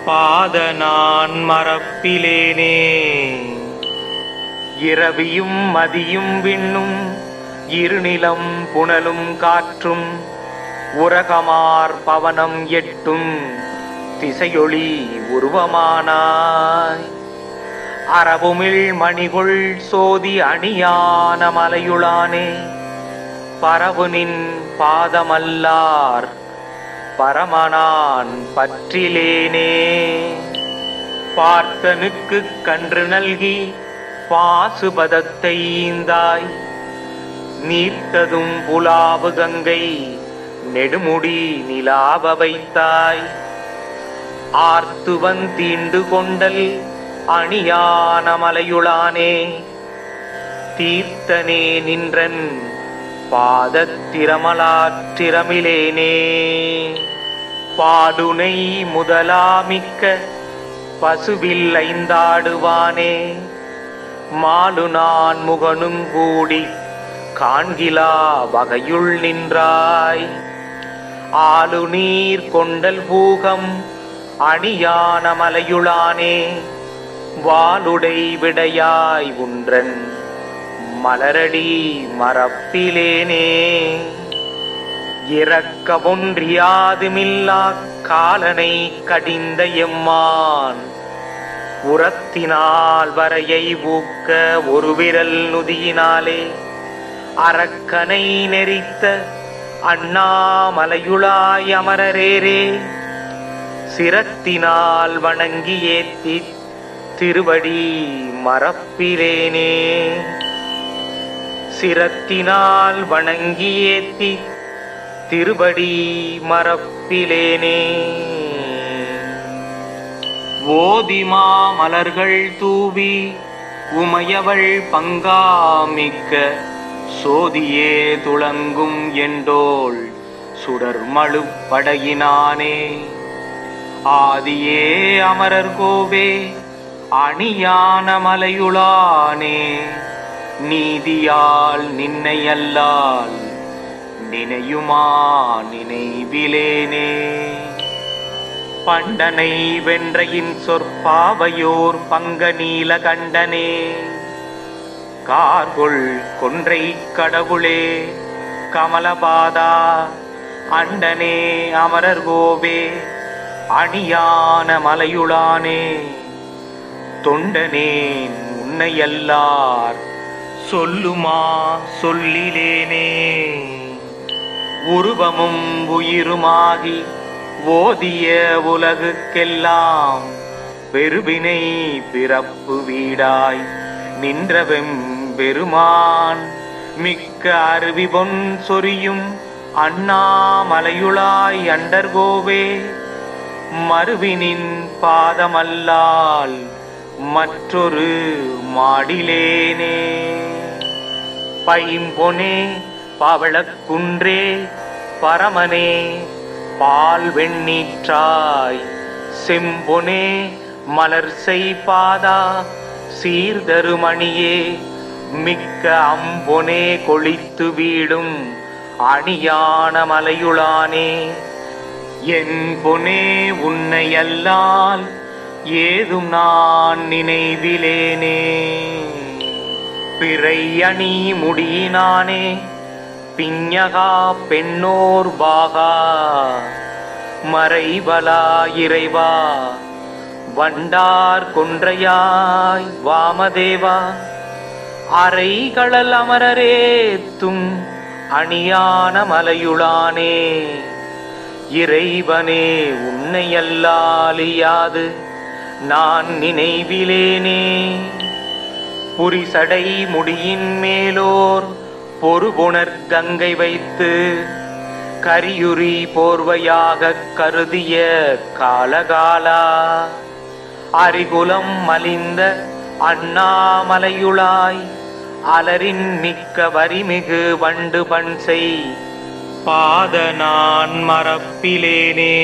பாத நான் மறப்பிலேனே. இரவியும் மதியும் விண்ணும் இருநிலம் புனலும் காற்றும் உரகமார் பவனம் எட்டும் திசையொளி உருவமானாய். அறவுமிழ் மணிகொள் சோதி அணியான மலையுளானே பரவுனின் பாதமல்லார் பரமனான் பற்றிலேனே. பார்த்தனுக்கு கன்று நல்கி பாசுபதத்தை ஈந்தாய் நீர்த்ததும் புலாவு கங்கை நெடுமுடி நிலாவ வைத்தாய். ஆர்த்துவன் தீண்டு கொண்டல் அணியான மலையுளானே தீர்த்தனே நின்றன் பாதத்திரமலாற்றிரமிலேனே. பாடுனை முதலாமிக்க பசுவில் ஐந்தாடுவானே மாலு நான் முகனும் கூடி காண்கிலா வகையுள் நின்றாய். ஆலு நீர் கொண்டல் பூகம் அணியான மலையுளானே வாளுடை விடையாய் உன்றன் மலரடி மரப்பிலேனே. இறக்க ஒன்றியாதுமில்லா காலனை கடிந்த எம்மான் உரத்தினால் வரையை ஊக்க ஒரு விரல் நுதியினாலே அரக்கனை நெறித்த அண்ணாமலையுளாய் அமரரேரே சிரத்தினால் வணங்கி ஏத்தி திருவடி மரப்பிலேனே. சிரத்தினால் வணங்கி ஏத்தி திருவடி மரப்பிலேனே. ஓதிமா மலர்கள் தூவி உமையவள் பங்காமிக்க சோதியே துளங்கும் என்றோள் சுடர்மழு படையினானே. ஆதியே அமரர் கோவே அணியான மலையுளானே நீதியால் நின்னை அல்லால் நினையுமா நினைவிலேனே. பண்டனை வென்றையின் சொற்பாவையோர் பங்க நீல கண்டனே கார்கொள் கொன்றை கடவுளே கமலபாதா அண்டனே அமரர் கோவே அணியான மலையுளானே தொண்டனேன் உன்னையல்லார் சொல்லுமா சொல்லிலேனே. உருவமும் உயிருமாகி ஓதிய உலகுக்கெல்லாம் பெருவினை பிறப்பு வீடாய் நின்றவெம் பெருமான் மிக்க அருவி பொன் சொரியும் அண்ணாமலையுளாய் அண்டர்கோவே மருவினின் பாதமல்லால் மற்றொரு மாடிலேனே. பைம்பொனே பவளக்குன்றே பரமனே பால் வெண்ணீற்றாய் செம்பொனே மலர் செய்பாதா சீர்தருமணியே மிக்க அம்பொனே கொளித்து வீடும் அணியான மலையுளானே என் பொனே உன்னையல்லால் ஏதும் நான் நினைவிலேனே. பிறை அணி முடியினானே பிஞகா பெண்ணோர் பாகா மறைவலா இறைவா வண்டார் கொன்றையாய் வாமதேவா அறைகளல் அமரரேத்தும் அணியான மலையுளானே இறைவனே உன்னையல்லாலியாது நான் நினைவிலேனே. புரிசடை முடியின் மேலோர் பொறுபுணர் கங்கை வைத்து கரியுரி போர்வையாக கருதிய காலகாலா அரிகுலம் மலிந்த அண்ணாமலையுளாய் அலரின் மிக்க வரிமிகு வண்டு பன்சை பாத நான் மரப்பிலேனே.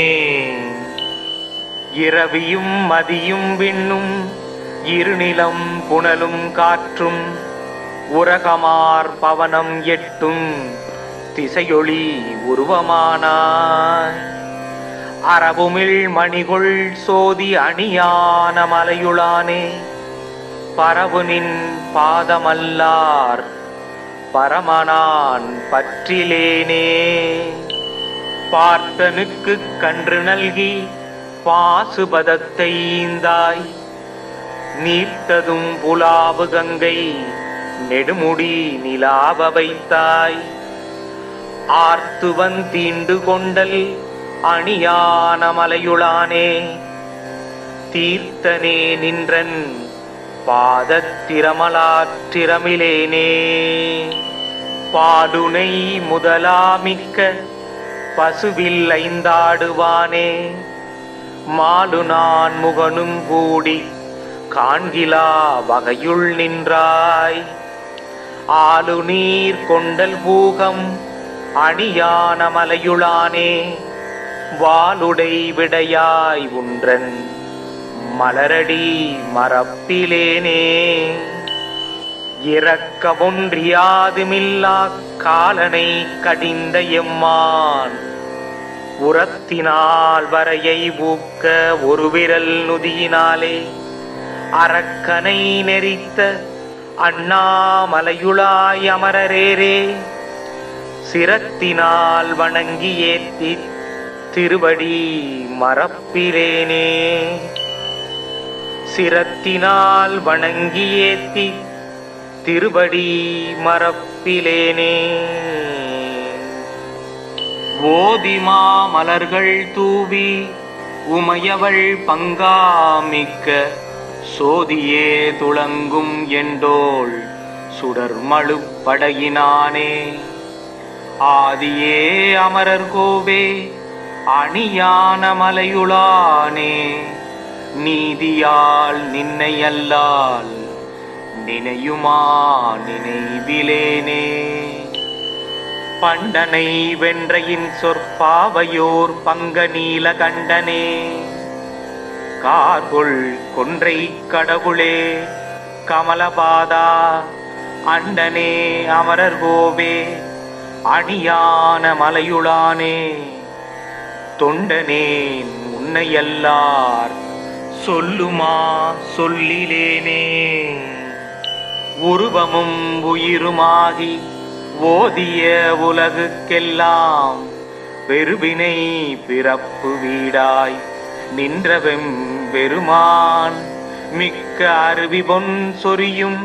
இரவியும் மதியும் விண்ணும் இருநிலம் புனலும் காற்றும் உரகமார் பவனம் எட்டும் திசையொளி உருவமானாய். அறவுமிழ் மணிகொள் சோதி அணியான மலையுளானே பரவுனின் பாதமல்லார் பரமனான் பற்றிலேனே. பார்த்தனுக்கு கன்று நல்கி பாசுபதத்தை ஈந்தாய் நீர்த்ததும் புலாவு கங்கை நெடுமுடி நிலாவ வைத்தாய். ஆர்த்துவன் தீண்டு கொண்டல் அணியான மலையுளானே, தீர்த்தனே நின்றன் பாதத்திரமலாற்றிரமிலேனே. பாடுனை முதலாமிக்க பசுவில் ஐந்தாடுவானே, மாடு நான் முகனும் கூடி காண்கிலா வகையுள் நின்றாய். ஆளு நீர் கொண்டல் பூகம் அணியான மலையுளானே, வாளுடை விடையாய் உன்றன் மலரடி மரப்பிலேனே. இரக்கமொன்றியாதுமில்லா காலனை கடிந்த எம்மான், உரத்தினால் வரையை ஊக்க ஒரு விரல் நுதியினாலே, அரக்கனை நெறித்த அண்ணாமலையுளாய் அமரரேரே. சிரத்தினால் வணங்கி ஏத்தி திருவடி மரப்பிலேனே, சிரத்தினால் வணங்கி ஏத்தி திருவடி மரப்பிலேனே. ஓதிமா மலர்கள் தூவி உமையவள் பங்காமிக்க, சோதியே துளங்கும் எண்டோள் சுடர்மழு படையினானே. ஆதியே அமரர் கோவே அணியான மலையுளானே, நீதியால் நின்னை அல்லால் நினையுமா நினைவிலேனே. பண்டனை வென்றையின் சொற்பாவையோர் பங்க நீல கண்டனே, கார்கொள் கொன்றை கடவுளே கமலபாதா அண்டனே அமரர் கோவே அணியான மலையுளானே. தொண்டனேன் உன்னையல்லார் சொல்லுமா சொல்லிலேனே. உருவமும் உயிருமாகி ஓதிய உலகுக்கெல்லாம், பெருவினை பிறப்பு வீடாய் நின்றவெம் பெருமான், மிக்க அருவி பொன் சொரியும்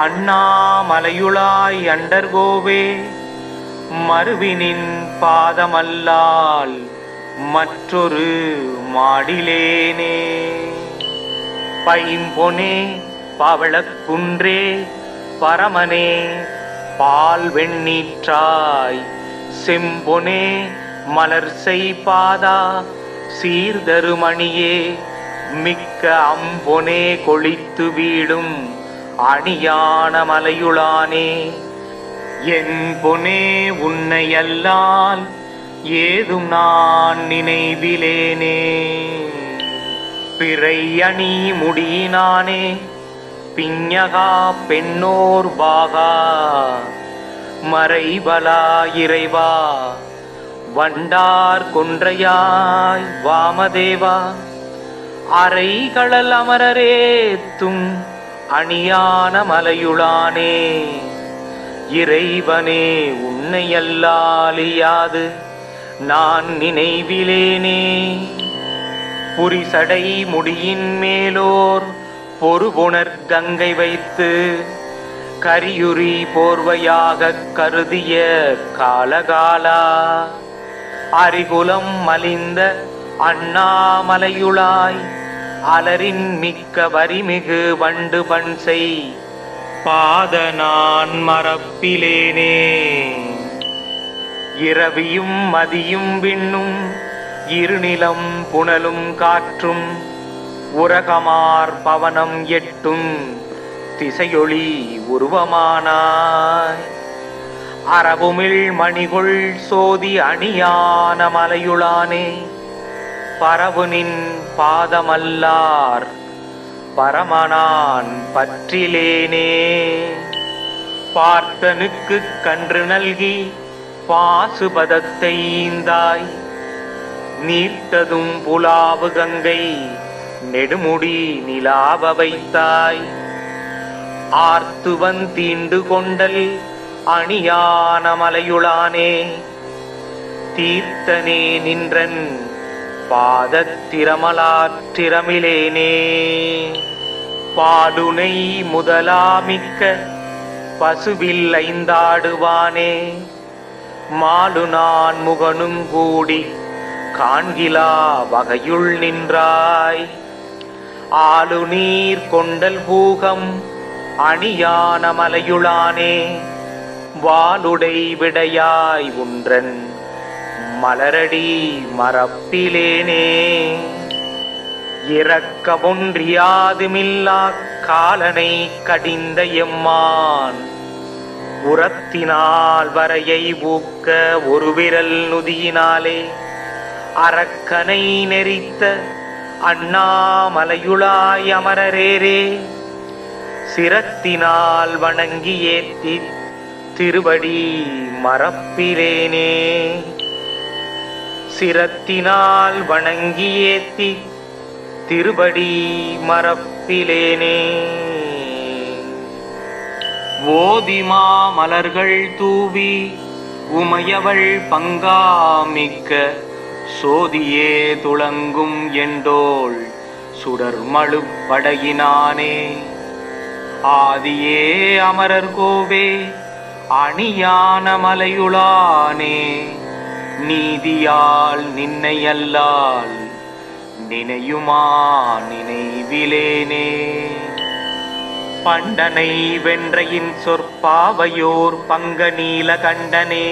அண்ணாமலையுளாய் அண்டர்கோவே. மருவினின் பாதமல்லால் மற்றொரு மாடிலேனே. பைம்பொனே பவளக்குன்றே பரமனே பால் வெண்ணீற்றாய், செம்பொனே மலர் செய்பாதா சீர்தருமணியே, மிக்க அம்பொனே கொளித்து வீடும் அணியான மலையுளானே. என் பொனே உன்னையல்லால் ஏதும் நான் நினைவிலேனே. பிறை அணி முடியினானே பிஞகா பெண்ணோர் பாகா, மறைபலா இறைவா வண்டார் கொன்றையாய் வாமதேவா. அரைகளல் அமரரேத்தும் அணியான மலையுளானே, இறைவனே உன்னையல்லாலியாது நான் நினைவிலேனே. புரிசடை முடியின் மேலோர் பொறுபுணர் கங்கை வைத்து, கரியுரி போர்வையாக கருதிய காலகாலா. அரிகுலம் மலிந்த அண்ணாமலையுளாய் அலரின் மிக்க வரிமிகு வண்டு பன்சை பாத நான் மரப்பிலேனே. இரவியும் மதியும் விண்ணும் இருநிலம் புனலும் காற்றும், உரகமார் பவனம் எட்டும் திசையொளி உருவமானாய். அரபுமிழ் மணிகொள் சோதி அணியான மலையுளானே, பரவுனின் பாதமல்லார் பரமனான் பற்றிலேனே. பார்த்தனுக்கு கன்று நல்கி பாசுபதத்தை ஈந்தாய், நீர்த்ததும் புலாவு கங்கை நெடுமுடி நிலாவ வைத்தாய். ஆர்த்துவன் தீண்டு கொண்டல் அணியான மலையுளானே, தீர்த்தனே நின்றன் பாதத்திரமலாற்றிரமிலேனே. பாலுனை முதலாமிக்க பசுவில் ஐந்தாடுவானே மாலு நான் முகனும் கூடி காண்கிலா வகையுள் நின்றாய் ஆலு நீர் கொண்டல் பூகம் அணியான மலையுளானே வாளுடை விடையாய் உன்றன் மலரடி மரப்பிலேனே இரக்கமொன்றியாதுமில்லா காலனை கடிந்த எம்மான் உரத்தினால் வரையை ஊக்க ஒரு விரல் நுதியினாலே அரக்கனை நெறித்த அண்ணாமலையுளாய் அமரரேரே சிரத்தினால் வணங்கி ஏத்தி திருவடி மரப்பிலேனே சிரத்தினால் வணங்கி ஏத்தி திருவடி மரப்பிலேனே ஓதிமா மலர்கள் தூவி உமையவள் பங்காமிக்க சோதியே துளங்கும் எண்டோள் சுடர்மழு படையினானே ஆதியே அமரர் கோவே அணியான மலையுளானே நீதியால் நின்னையல்லால் நினையுமா நினைவிலேனே பண்டனை வென்றையின் சொற்பாவையோர் பங்க நீல கண்டனே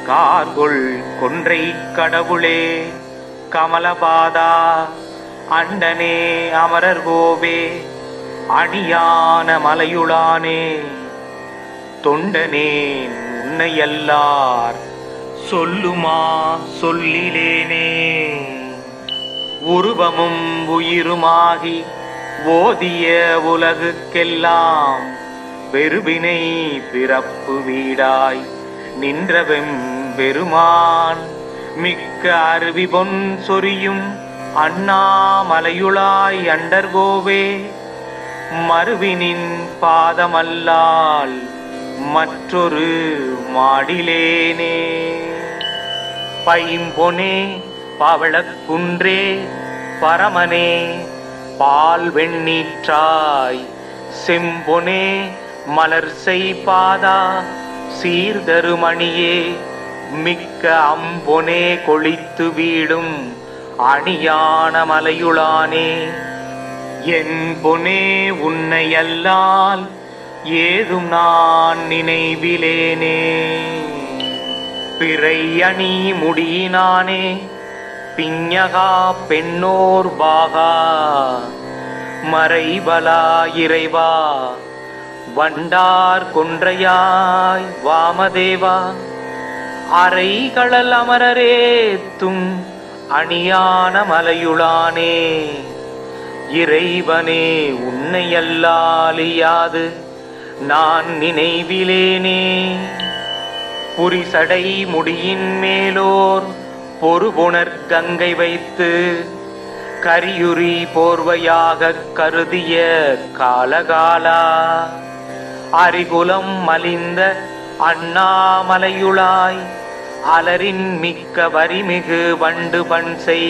கார்கொள் கொன்றை கடவுளே கமலபாதா அண்டனே அமரர் கோவே அணியான மலையுளானே தொண்டனேன் உன்னையல்லார் சொல்லுமா சொல்லிலேனே உருவமும் உயிருமாகி ஓதிய உலகுக்கெல்லாம் பெருவினை பிறப்பு வீடாய் நின்றவெம் பெருமான் மிக்க அருவி பொன் சொரியும் அண்ணாமலையுளாய் அண்டர்கோவே மருவினின் பாதமல்லால் மற்றொரு மாடிலேனே பைம்பொனே பவளக்குன்றே பரமனே பால் வெண்ணீற்றாய் செம்பொனே மலர் செய்பாதா சீர்தருமணியே மிக்க அம்பொனே கொளித்து வீடும் அணியான மலையுளானே என் பொனே உன்னையல்லால் ஏதும் நான் நினைவிலேனே பிறை அணி முடியினானே பிஞகா பெண்ணோர் பாகா மறைபலா இறைவா வண்டார் கொன்றையாய் வாமதேவா அறைகளல் அமரரேத்தும் அணியான மலையுளானே இறைவனே உன்னையல்லாலியாது நான் நினைவிலேனே புரிசடை முடியின் மேலோர் பொறுபுணர் கங்கை வைத்து கரியுரி போர்வையாக கருதிய காலகாலா அரிகுலம் மலிந்த அண்ணாமலையுளாய் அலரின் மிக்க வரிமிகு வண்டு பன்சை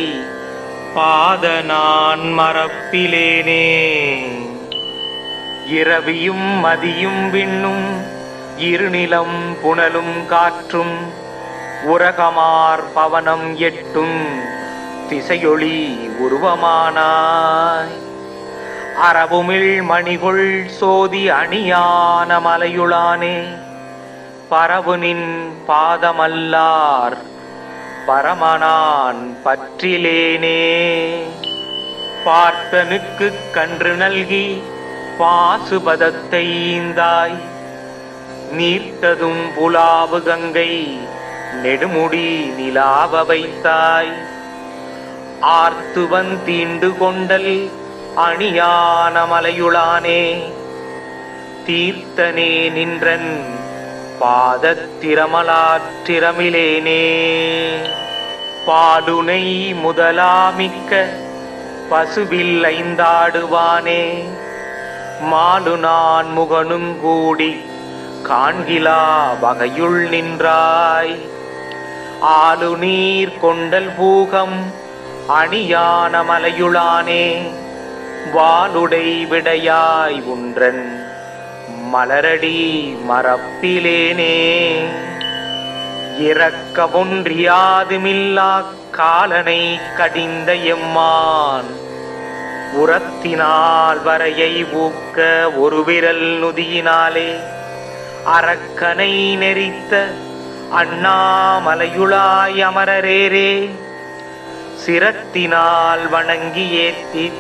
பாத நான் மரப்பிலேனே இரவியும் மதியும் விண்ணும் இருநிலம் புனலும் காற்றும் உரகமார் பவனம் எட்டும் திசையொளி உருவமானாய் அரவுமிழ் மணிகொள் சோதி அணியான மலையுளானே பரவுனின் பாதமல்லார் பரமனான் பற்றிலேனே பார்த்தனுக்கு கன்று நல்கி பாசுபதத்தை ஈந்தாய் நீர்த்ததும் புலாவு கங்கை நெடுமுடி நிலாவ வைத்தாய் ஆர்த்துவன் தீண்டு கொண்டல் அணியான மலையுளானே தீர்த்தனே நின்றன் பாதத்திரமலாற்றிரமிலேனே பாலுனை முதலாமிக்க பசுவில் ஐந்தாடுவானே மாலு நான் முகனும் கூடி காண்கிலா வகையுள் நின்றாய் ஆலு நீர் கொண்டல் பூகம் அணியான மலையுளானே வாளுடை விடையாய் உன்றன் மலரடி மறப்பிலேனே. இறக்க ஒன்றியாதுமில்லா காலனை கடிந்த எம்மான் உரத்தினால் வரையை ஊக்க ஒரு விரல் நுதியினாலே அரக்கனை நெறித்த அண்ணாமலையுளாய் அமரரேரே. சிரத்தினால் வணங்கி ஏத்தி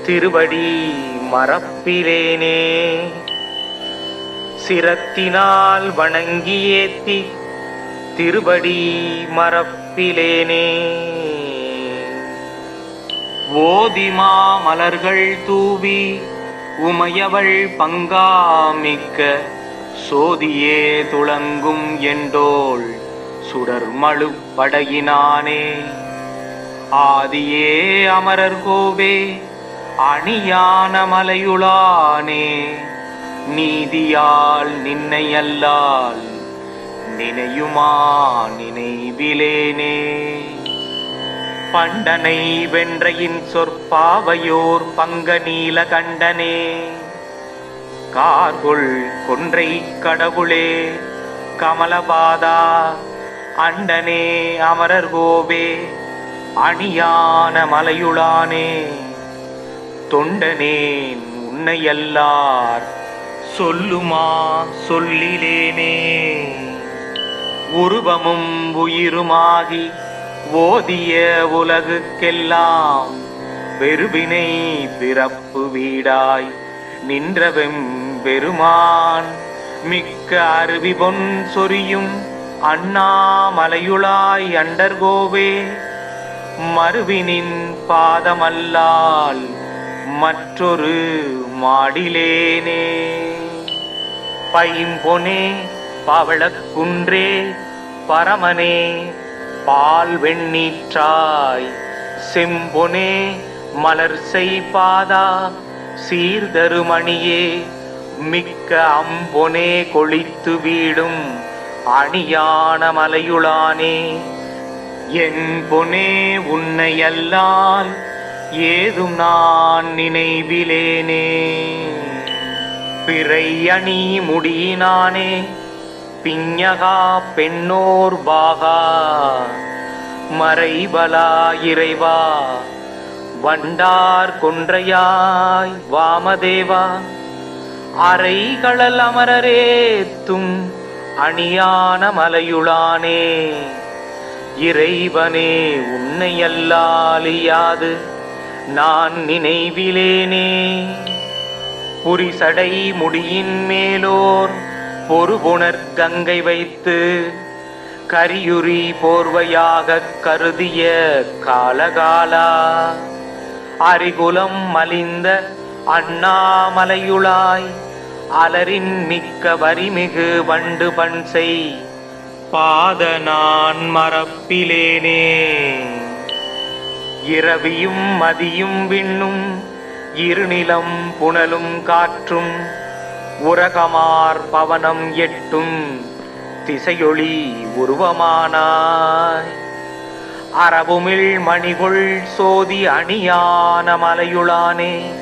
திருவடி மறப்பிலேனே. சிரத்தினால் வணங்கி ஏத்தி திருவடி மறப்பிலேனே. ஓதிமா மலர்கள் தூவி உமையவள் பங்காமிக்க சோதியே துளங்கும் என்றோள் சுடர்மழு படையினானே. ஆதியே அமரர் கோவே அணியான மலையுளானே. நீதியால் நின்னை அல்லால் நினையுமா நினைவிலேனே. பண்டனை வென்றையின் சொற்பாவையோர் பங்க நீல கண்டனே. கார்கொள் கொன்றை கடவுளே கமலபாதா அண்டனே அமரர் கோவே அணியான மலையுளானே. தொண்டனேன் உன்னையல்லார் சொல்லுமா சொல்லிலேனே. உருவமும் உயிருமாகி ஓதிய உலகுக்கெல்லாம் வெறுவினை பிறப்பு வீடாய் நின்றவெம் பெருமான் மிக்க அருவி பொன் சொரியும் அண்ணாமலையுளாய் அண்டர்கோவே. மறுவினின் பாதமல்லால் மற்றொரு மாடிலேனே. பைம்பொனே பவளக்குன்றே பரமனே பால் வெண்ணீற்றாய் செம்பொனே மலர் செய்பாதா சீர்தருமணியே மிக்க அம்பொனே கொளித்து வீடும் அணியான மலையுளானே. என் பொனே உன்னையல்லால் ஏதும் நான் நினைவிலேனே. பிறை அணி முடியினானே பிஞகா பெண்ணோர் பாகா மறைபலா இறைவா வண்டார் கொன்றையாய் வாமதேவா அறைகளல் அமரரேத்தும் அணியான மலையுளானே. இறைவனே உன்னையல்லாலியாது நான் நினைவிலேனே. புரிசடை முடியின் மேலோர் பொறுபுணர் கங்கை வைத்து கரியுரி போர்வையாகக் கருதிய காலகாலா அரிகுலம் மலிந்த அண்ணாமலையுளாய் அலரின் மிக்க வரிமிகு வண்டு பன்சை பாத நான் மறப்பிலேனே. இரவியும் மதியும் விண்ணும் இருநிலம் புனலும் காற்றும் உரகமார் பவனம் எட்டும் திசையொளி உருவமானாய். அரபுமிழ் மணிகொள் சோதி அணியான மலையுளானே.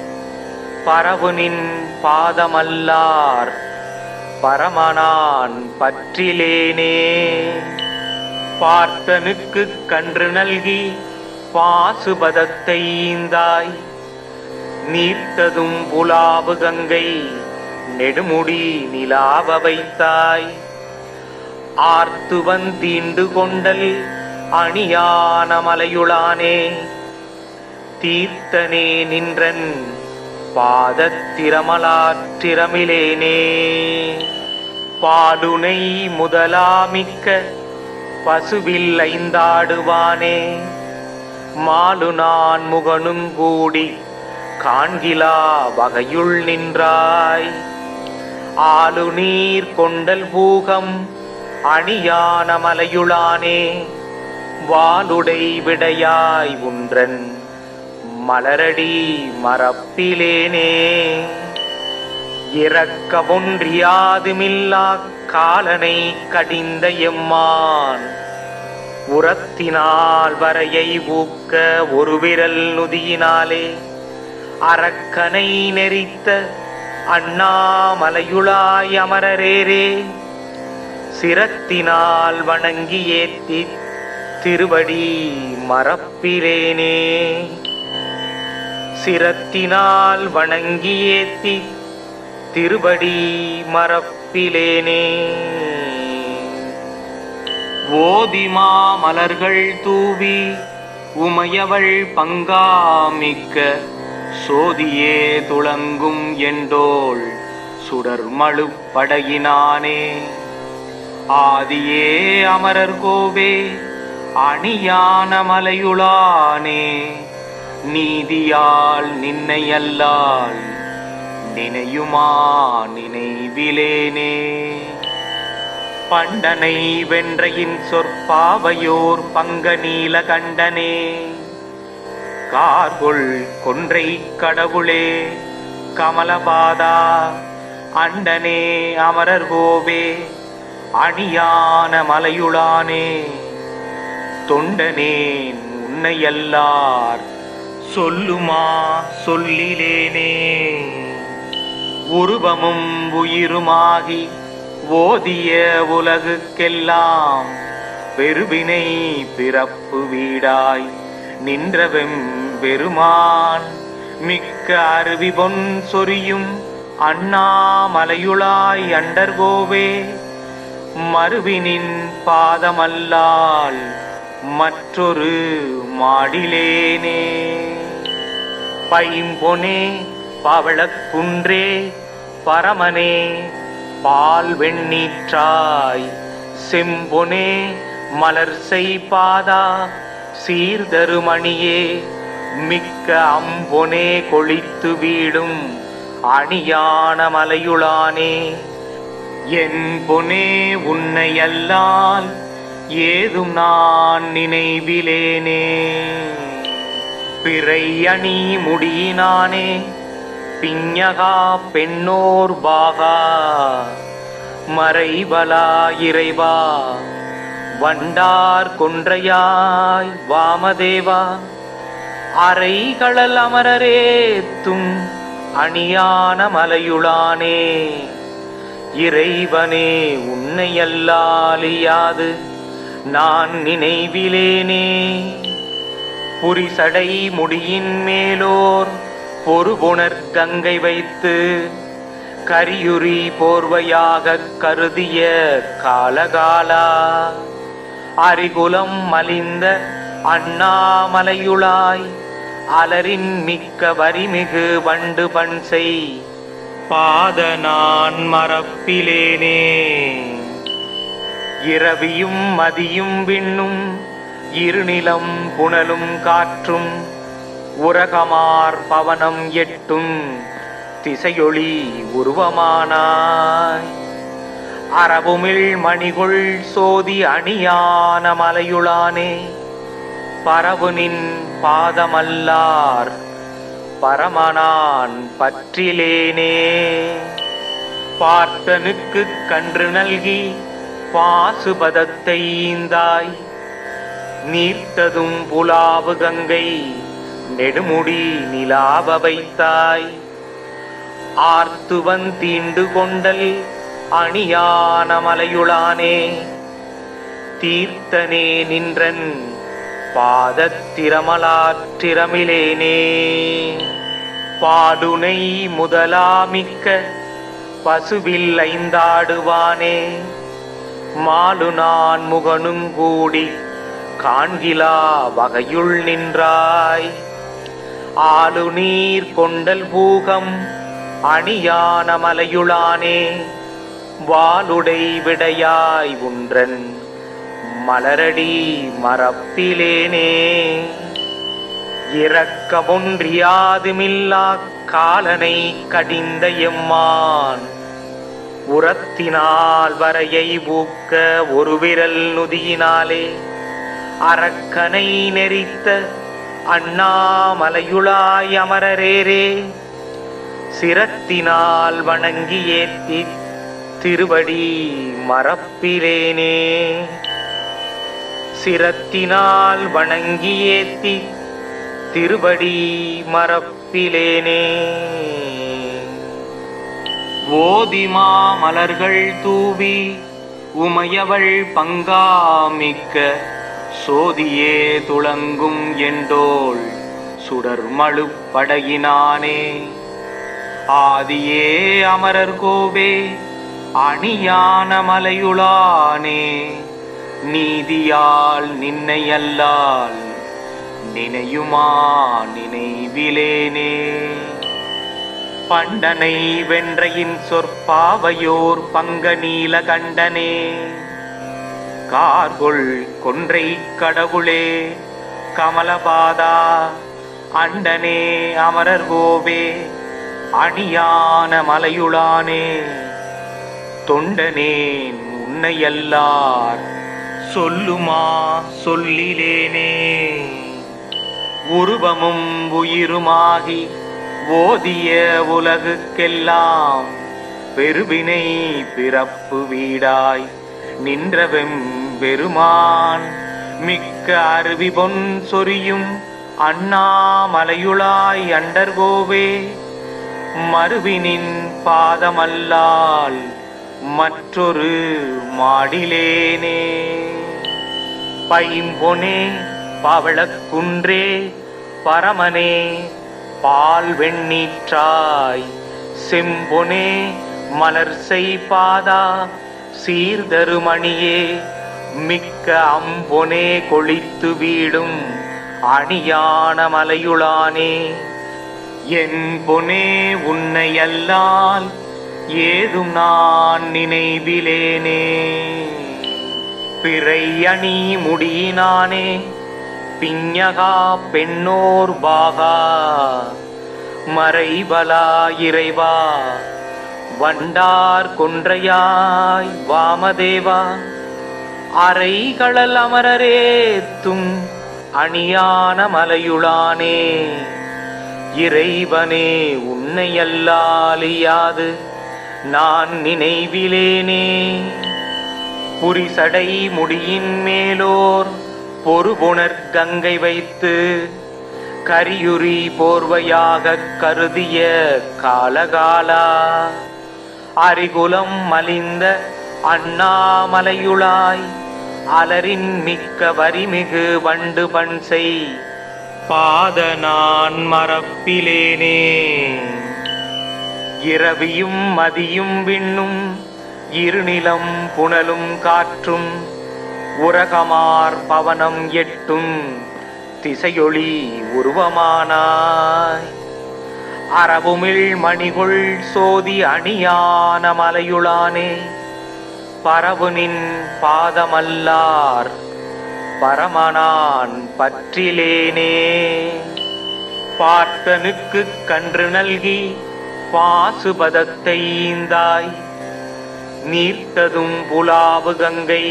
பரவுனின் பாதமல்லார் பரமனான் பற்றிலேனே. பார்த்தனுக்கு கன்று நல்கி பாசுபதத்தை ஈந்தாய். நீர்த்ததும் புலாவு கங்கை நெடுமுடி நிலாவ வைத்தாய். ஆர்த்து வந்தீண்டு கொண்டல் அணியான மலையுளானே. தீர்த்தனே நின்றன் பாதத்திரமலாற்றிரமிலேனே. பாலுனை முதலாமிக்க பசுவில் ஐந்தாடுவானே. மாலு நான் முகனும் கூடி காண்கிலா வகையுள் நின்றாய். ஆலு நீர் கொண்டல் பூகம் அணியான மலையுளானே. வாளுடை விடையாய் உன்றன் மலரடி மறப்பிலேனே. இறக்க ஒன்றியாதுமில்லா காலனை கடிந்த எம்மான் உரத்தினால் வரையை ஊக்க ஒரு விரல் நுதியினாலே அரக்கனை நெறித்த அண்ணாமலையுளாய் அமரரேரே, சிரத்தினால் வணங்கி ஏத்தி திருவடி மறப்பிலேனே. சிரத்தினால் வணங்கி ஏத்தி திருவடி மறப்பிலேனே. ஓதிமா மலர்கள் தூவி உமையவள் பங்காமிக்க சோதியே துளங்கும் என்றோள் சுடர்மழு படையினானே. ஆதியே அமரர் கோவே அணியான மலையுளானே, நீதியால் நின்னையல்லால் நினையுமா நினைவிலேனே. பண்டனை வென்றையின் சொற்பாவையோர் பங்க நீல கண்டனே, கார்கொள் கொன்றை கடவுளே கமலபாதா அண்டனே அமரர் கோவே அணியான மலையுளானே. தொண்டனேன் உன்னையல்லார் சொல்லுமா சொல்லிலேனே. உருவமும் உயிருமாகி ஓதிய உலகுக்கெல்லாம் பெருவினை பிறப்பு வீடாய் நின்றவெம் பெருமான், மிக்க அருவி பொன் சொரியும் அண்ணாமலையுளாய் அண்டர்கோவே மருவினின் பாதமல்லால் மற்றொரு மாடிலேனே. பைம்பொனே பவளக்குன்றே பரமனே பால் வெண்ணீற்றாய், செம்பொனே மலர் செய்பாதா சீர்தருமணியே, மிக்க அம்பொனே கொளித்து வீடும் அணியான மலையுளானே. என் பொனே உன்னையல்லால் ஏதும் நான் நினைவிலேனே. பிறை அணி முடியினானே பிஞகா பெண்ணோர் பாகா, மறைவலா இறைவா வண்டார் கொன்றையாய் வாமதேவா, அறைகளல் அமரரேத்தும் அணியான மலையுளானே. இறைவனே உன்னையல்லாலியாது நான் நினைவிலேனே. புரிசடை முடியின் மேலோர் பொறுபுணர் கங்கை வைத்து கரியுரி போர்வையாகக் கருதிய காலகாலா, அரிகுலம் மலிந்த அண்ணாமலையுளாய் அலரின் மிக்க வரிமிகு வண்டு பன்சை பாத நான் மறப்பிலேனே. இரவியும் மதியும் விண்ணும் இருநிலம் புனலும் காற்றும் உரகமார் பவனம் எட்டும் திசையொளி உருவமானாய், அரபுமிழ் மணிகொள் சோதி அணியான மலையுளானே. பரவுனின் பாதமல்லார் பரமனான் பற்றிலேனே. பார்த்தனுக்கு கன்று நல்கி பாசுபதத்தை ஈந்தாய், நீர்த்ததும் புலாவு கங்கை நெடுமுடி நிலாவ வைத்தாய். ஆர்த்துவன் தீண்டு கொண்டல் அணியான மலையுளானே, தீர்த்தனே நின்றன் பாதத்திரமலாற்றிரமிலேனே. பாடுனை முதலாமிக்க பசுவில் ஐந்தாடுவானே, மாலு நான் முகனுங்கூடி காண்கிலா வகையுள் நின்றாய். ஆலு நீர் கொண்டல் பூகம் அணியான மலையுளானே, வாளுடை விடையாய் உன்றன் மலரடி மறப்பிலேனே. இரக்கமொன்றியாதுமில்லா காலனை கடிந்த எம்மான், உரத்தினால் வரையை ஊக்க ஒரு விரல் நுதியினாலே, அரக்கனை நெறித்த அண்ணாமலையுளாய் அமரரேரே, சிரத்தினால் வணங்கி ஏத்தி திருவடி மறப்பிலேனே. சிரத்தினால் வணங்கி ஏத்தி திருவடி மறப்பிலேனே. ஓதிமா மலர்கள் தூவி உமையவள் பங்காமிக்க சோதியே துளங்கும் எண்டோள் சுடர்மழு படையினானே. ஆதியே அமரர் கோவே அணியான மலையுளானே. நீதியால் நின்னையல்லால் நினையுமா நினைவிலேனே. பண்டனை வென்றையின் சொற்பாவையோர் பங்க நீல கண்டனே. கார்கொள் கொன்றை கடவுளே கமலபாதா அண்டனே அமரர் கோவே அணியான மலையுளானே. தொண்டனேன் உன்னையல்லார் சொல்லுமா சொல்லிலேனே. உருவமும் உயிருமாகி ஓதிய உலகுக்கெல்லாம் பெருவினை பிறப்பு வீடாய் நின்றவெம் பெருமான் மிக்க அருவி பொன் சொரியும் அண்ணாமலையுளாய் அண்டர்கோவே. மருவினின் பாதமல்லால் மற்றொரு மாடிலேனே. பைம்பொனே பவளக்குன்றே பரமனே பால் வெண்ணீற்றாய் செம்பொனே மலர் செய்பாதா சீர்தருமணியே மிக்க அம்பொனே கொளித்து வீடும் அணியான மலையுளானே. என் பொனே உன்னையல்லால் ஏதும் நான் நினைவிலேனே. பிறை அணி முடியினானே பிஞகா பெண்ணோர் பாகா மறைபலா இறைவா வண்டார் கொன்றையாய் வாமதேவா. அறைகளல் அமரரேத்தும் அணியான மலையுளானே. இறைவனே உன்னையல்லாலியாது நான் நினைவிலேனே. புரிசடை முடியின் மேலோர் பொறுபுணர் கங்கை வைத்து கரியுரி போர்வையாக கருதிய காலகாலா. அரிகுலம் மலிந்த அண்ணாமலையுளாய் அலரின் மிக்க வரிமிகு வண்டு பன்சை பாத நான் மறப்பிலேனே. இரவியும் மதியும் விண்ணும் இருநிலம் புனலும் காற்றும் உரகமார் பவனம் எட்டும் திசையொளி உருவமானாய். அரவுமிழ் மணிகொள் சோதி அணியான மலையுளானே. பரவுனின் பாதமல்லார் பரமனான் பற்றிலேனே. பார்த்தனுக்கு கன்று நல்கி பாசுபதத்தை ஈந்தாய். நீர்த்ததும் புலாவு கங்கை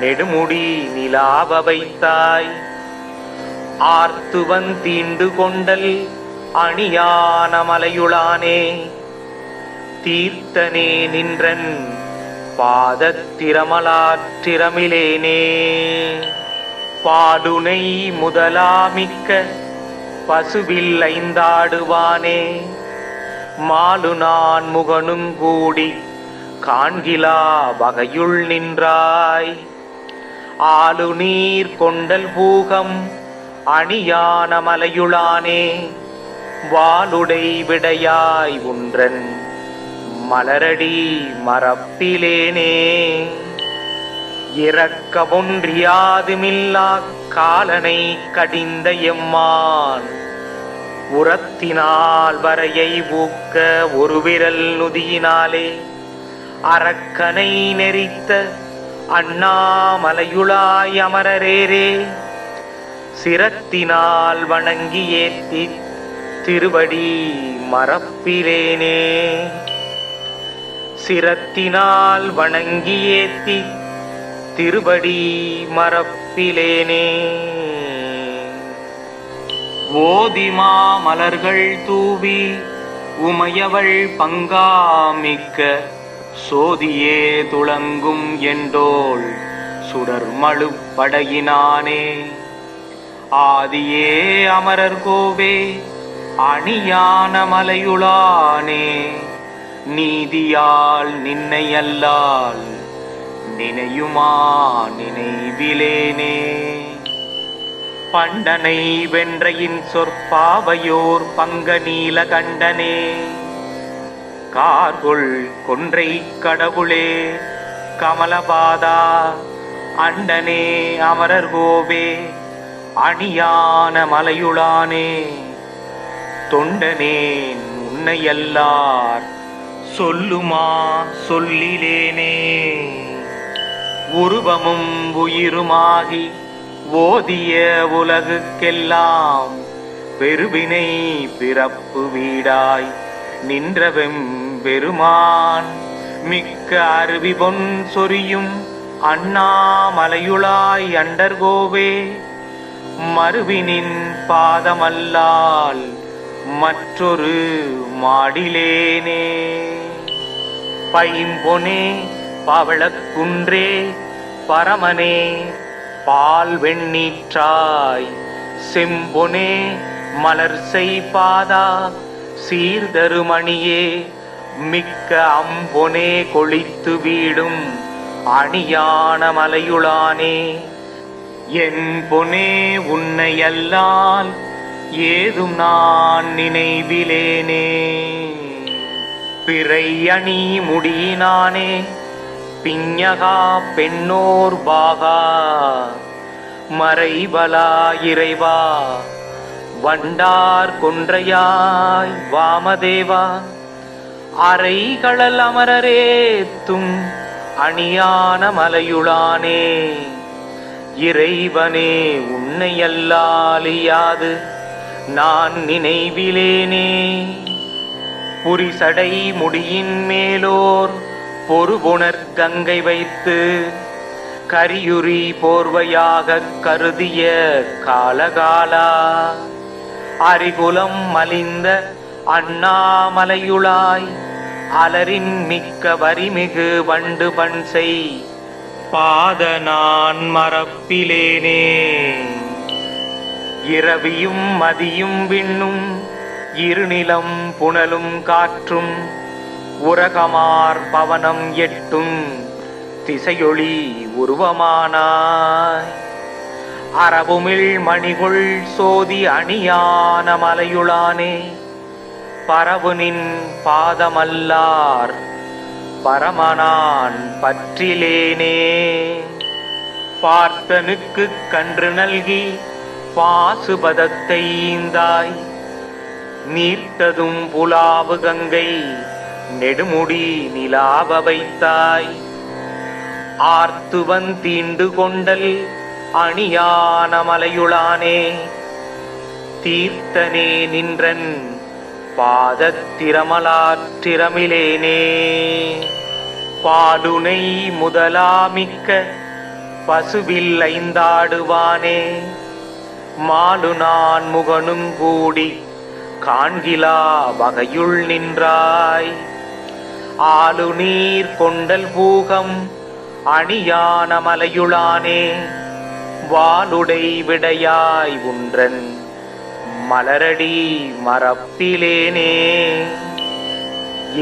நெடுமுடி நிலாவ வைத்தாய். ஆர்த்துவன் தீண்டு கொண்டல் அணியான மலையுளானே. தீர்த்தனே நின்றன் பாதத்திரமலாற்றிரமிலேனே. பாடுனை முதலாமிக்க பசுவில் ஐந்தாடுவானே. மாலு நான் முகனும் கூடி காண்கிலா வகையுள் நின்றாய். ஆலு நீர் கொண்டல் பூகம் அணியான மலையுளானே. வாளுடை விடையாய் உன்றன் மலரடி மறப்பிலேனே. இரக்கமொன்றியாதுமில்லா காலனை கடிந்த எம்மான் உரத்தினால் வரையை ஊக்க ஒரு விரல் நுதியினாலே. அரக்கனை நெறித்த அண்ணாமலையுளாய் அமரரேரே. சிரத்தினால் வணங்கி ஏத்தி திருவடி மறப்பிலேனே. சிரத்தினால் வணங்கி ஏத்தி திருவடி மறப்பிலேனே. ஓதிமா மலர்கள் தூவி உமையவள் பங்காமிக்க சோதியே துளங்கும் எண்டோள் சுடர்மழு படையினானே. ஆதியே அமரர் கோவே அணியான மலையுளானே, நீதியால் நின்னை அல்லால் நினையுமா நினைவிலேனே. பண்டனை வென்றையின் சொற்பாவையோர் பங்க நீல கண்டனே, கார்கொள் கொன்றை கடவுளே கமலபாதா அண்டனே அமரர் கோவே அணியான மலையுளானே, தொண்டனேன் உன்னையல்லார் சொல்லுமா சொல்லிலேனே. உருவமும் உயிருமாகி ஓதிய உலகுக்கெல்லாம் பெருவினை பிறப்பு வீடாய் நின்றவெம் பெருமான், மிக்க அருவி பொன் சொரியும் அண்ணாமலையுளாய் அண்டர்கோவே மருவினின் பாதமல்லால் மற்றொரு மாடிலேனே. பைம்பொனே பவளக்குன்றே பரமனே பால் வெண்ணீற்றாய், செம்பொனே மலர் செய்பாதா சீர்தருமணியே, மிக்க அம்பொனே கொளித்து வீடும் அணியான மலையுளானே, என் பொனே உன்னையல்லால் ஏதும் நான் நினைவிலேனே. பிறை அணி முடியினானே பிஞகா பெண்ணோர் பாகா, மறைபலா இறைவா வண்டார் கொன்றையாய் வாமதேவா, அறைகளல் அமரரேத்தும் அணியான மலையுளானே, இறைவனே உன்னையல்லாலியாது நான் நினைவிலேனே. புரிசடை முடியின் மேலோர் பொறுபுணர் கங்கை வைத்து கரியுரி போர்வையாக கருதிய காலகாலா, அரிகுலம் மலிந்த அண்ணாமலையுளாய் அலரின் மிக்க வரிமிகு வண்டு பன்சை பாத நான் மறப்பிலேனே. இரவியும் மதியும் விண்ணும் இருநிலம் புனலும் காற்றும் உரகமார் பவனம் எட்டும் திசையொளி உருவமானாய், அரபுமிழ் மணிகுள் சோதி அணியான மலையுளானே, பரவுனின் பாதமல்லார் பரமனான் பற்றிலேனே. பார்த்தனுக்கு கன்று நல்கி பாசுபதத்தை ஈந்தாய், நீர்த்ததும் புலாவு கங்கை நெடுமுடி நிலாவ வைத்தாய், ஆர்த்துவன் தீண்டு கொண்டல் அணியான மலையுளானே, தீர்த்தனே நின்றன் பாதத்திரமலாற்றிரமிலேனே. பாலுனை முதலாமிக்க பசுவில் ஐந்தாடுவானே, மாலு நான் முகனும் கூடி காண்கிலா வகையுள் நின்றாய், ஆலு நீர் கொண்டல் பூகம் அணியான மலையுளானே, வாளுடை விடையாய் உன்றன் மலரடி மறப்பிலேனே.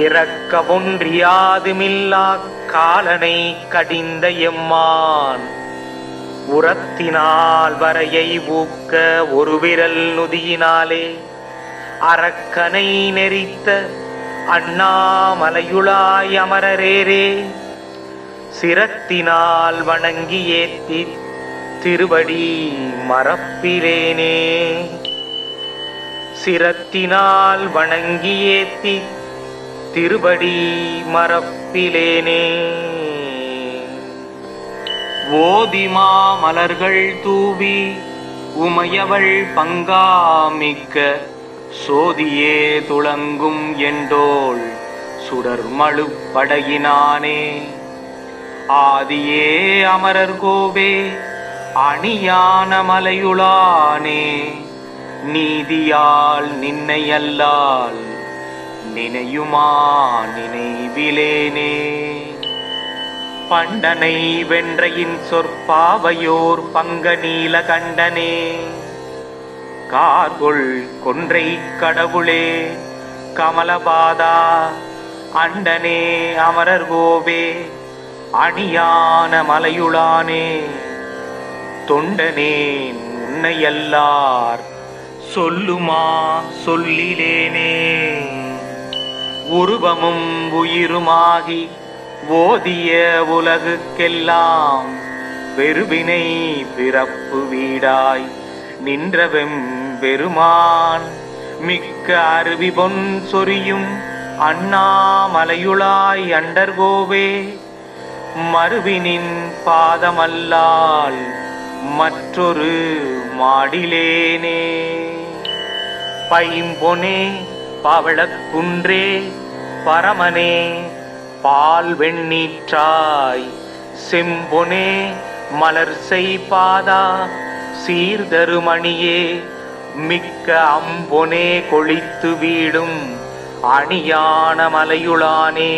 இறக்க ஒன்றியாதுமில்லா காலனை கடிந்த எம்மான், உரத்தினால் வரையை ஊக்க ஒரு விரல் நுதியினாலே, அரக்கனை நெறித்த அண்ணாமலையுளாய் அமரரேரே, சிரத்தினால் வணங்கி ஏத்தி திருவடி மறப்பிலேனே. சிரத்தினால் வணங்கி ஏத்தி திருவடி மறப்பிலேனே. ஓதிமா மலர்கள் தூவி உமையவள் பங்காமிக்க சோதியே துளங்கும் என்றோள் சுடர்மழு படையினானே, ஆதியே அமரர் கோவே அணியான மலையுளானே, நீதியால் நின்னை அல்லால் நினையுமா நினைவிலேனே. பண்டனை வென்றையின் சொற்பாவையோர் பங்க நீல கண்டனே, கார்கொள் கொன்றை கடவுளே கமலபாதா அண்டனே அமரர் கோவே அணியான மலையுளானே தொண்டனேன் உன்னையல்லார் சொல்லுமா சொல்லிலேனே உருவமும் உயிருமாகி ஓதிய உலகுக்கெல்லாம் பெருவினை பிறப்பு வீடாய் நின்றவெம் பெருமான் மிக்க அருவி பொன் சொரியும் அண்ணாமலையுளாய் அண்டர்கோவே மறுவினின் பாதமல்லால் மற்றொரு மாடிலேனே பைம்பொனே பவளக்குன்றே பரமனே பால் வெண்ணீற்றாய் செம்பொனே மலர் செய்பாதா சீர்தருமணியே மிக்க அம்பொனே கொளித்து வீடும் அணியான மலையுளானே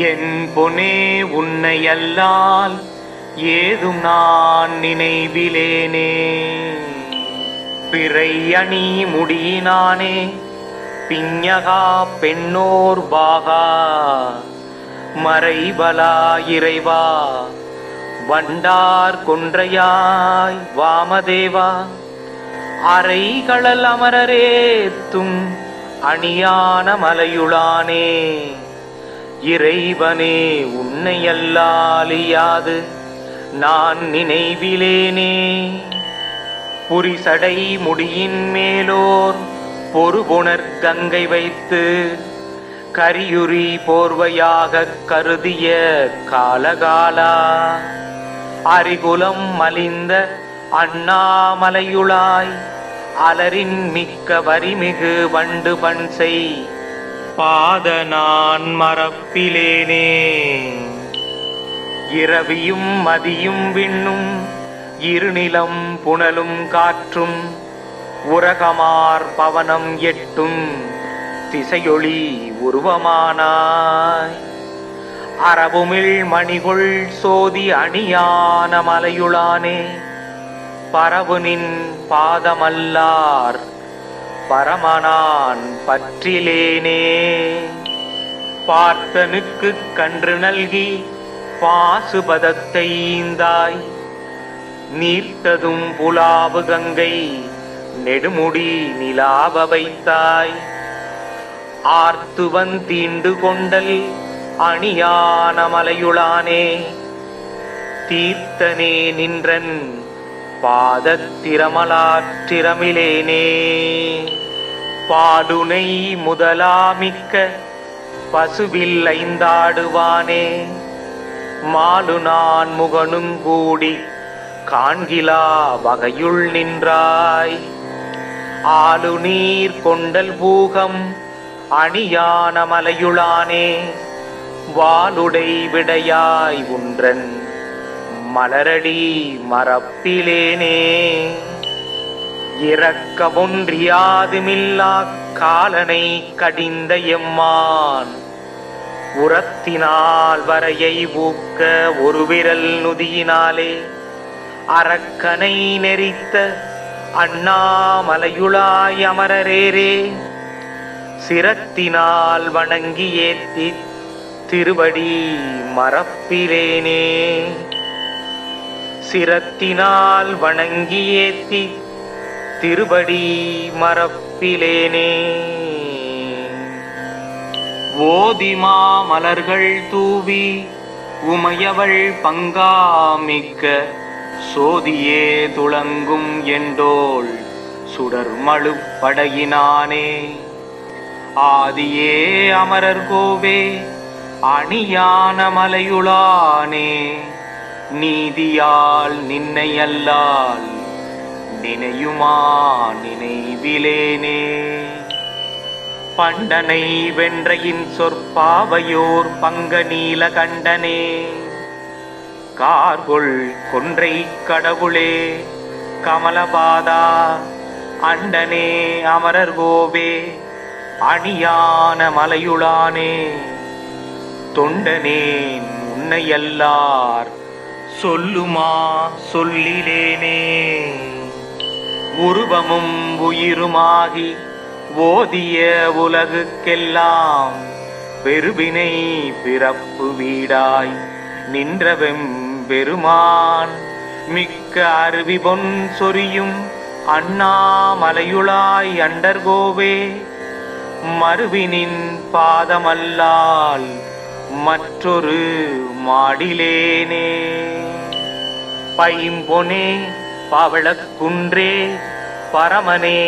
என் பொனே உன்னையல்லால் ஏதும் நான் நினைவிலேனே பிறை அணி முடியினானே பிஞகா பெண்ணோர் பாகா மறைபலா இறைவா வண்டார் கொன்றையாய் வாமதேவா அறைகளல் அமரரேத்தும் அணியான மலையுளானே இறைவனே உன்னையல்லாலியாது நான் நினைவிலேனே புரிசடை முடியின் மேலோர் பொறுபுணர் கங்கை வைத்து கரியுரி போர்வையாக கருதிய காலகாலா அரிகுலம் மலிந்த அண்ணாமலையுளாய் அலரின் மிக்க வரிமிகு வண்டு பன்சை பாத நான் மறப்பிலேனே இரவியும் மதியும் விண்ணும் இருநிலம் புனலும் காற்றும் உரகமார் பவனம் எட்டும் திசையொளி உருவமானாய் அரபுமிழ் மணிகொள் சோதி அணியான மலையுளானே பரவுனின் பாதமல்லார் பரமனான் பற்றிலேனே பார்த்தனுக்கு கன்று நல்கி பாசுபதத்தை ஈந்தாய் நீர்த்ததும் புலாவு கங்கை நெடுமுடி நிலாவ வைத்தாய் ஆர்த்துவன் தீண்டு கொண்டல் அணியான மலையுளானே தீர்த்தனே நின்றன் பாதத்திரமலாற்றிரமிலேனே பாடுனை முதலாமிக்க பசுவில் ஐந்தாடுவானே மாலு நான் முகனுங்கூடி காண்கிலா வகையுள் நின்றாய் ஆலு நீர் கொண்டல் பூகம் அணியான மலையுளானே வாளுடை விடையாய் உன்றன் மலரடி மறப்பிலேனே இறக்க ஒன்றியாதுமில்லா காலனை கடிந்த எம்மான் உரத்தினால் வரையை ஊக்க ஒரு விரல் நுதியினாலே அரக்கனை நெறித்த அண்ணாமலையுளாய் அமரரேரே சிரத்தினால் வணங்கி ஏத்தி திருவடி மறப்பிலேனே சிரத்தினால் வணங்கி ஏத்தி திருவடி மறப்பிலேனே ஓதிமா மலர்கள் தூவி உமையவள் பங்காமிக்க சோதியே துளங்கும் என்றோள் சுடர்மழு படையினானே ஆதியே அமரர் கோவே அணியான மலையுளானே நீதியால் நின்னையல்லால் நினையுமா நினைவிலேனே பண்டனை வென்றையின் சொற்பாவையோர் பங்க நீல கண்டனே கார்கொள் கொன்றை கடவுளே கமலபாதா அண்டனே அமரர் கோவே அணியான மலையுளானே தொண்டனேன் உன்னையல்லார் சொல்லுமா சொல்லிலேனே உருவமும் உயிருமாகி ஓதிய உலகுக்கெல்லாம் பெருவினை பிறப்பு வீடாய் நின்றவெம் பெருமான் மிக்க அருவி பொன் சொரியும் அண்ணாமலையுளாய் அண்டர்கோவே மருவினின் பாதமல்லால் மற்றொரு மாடிலேனே. பைம்பொனே பவளக்குன்றே பரமனே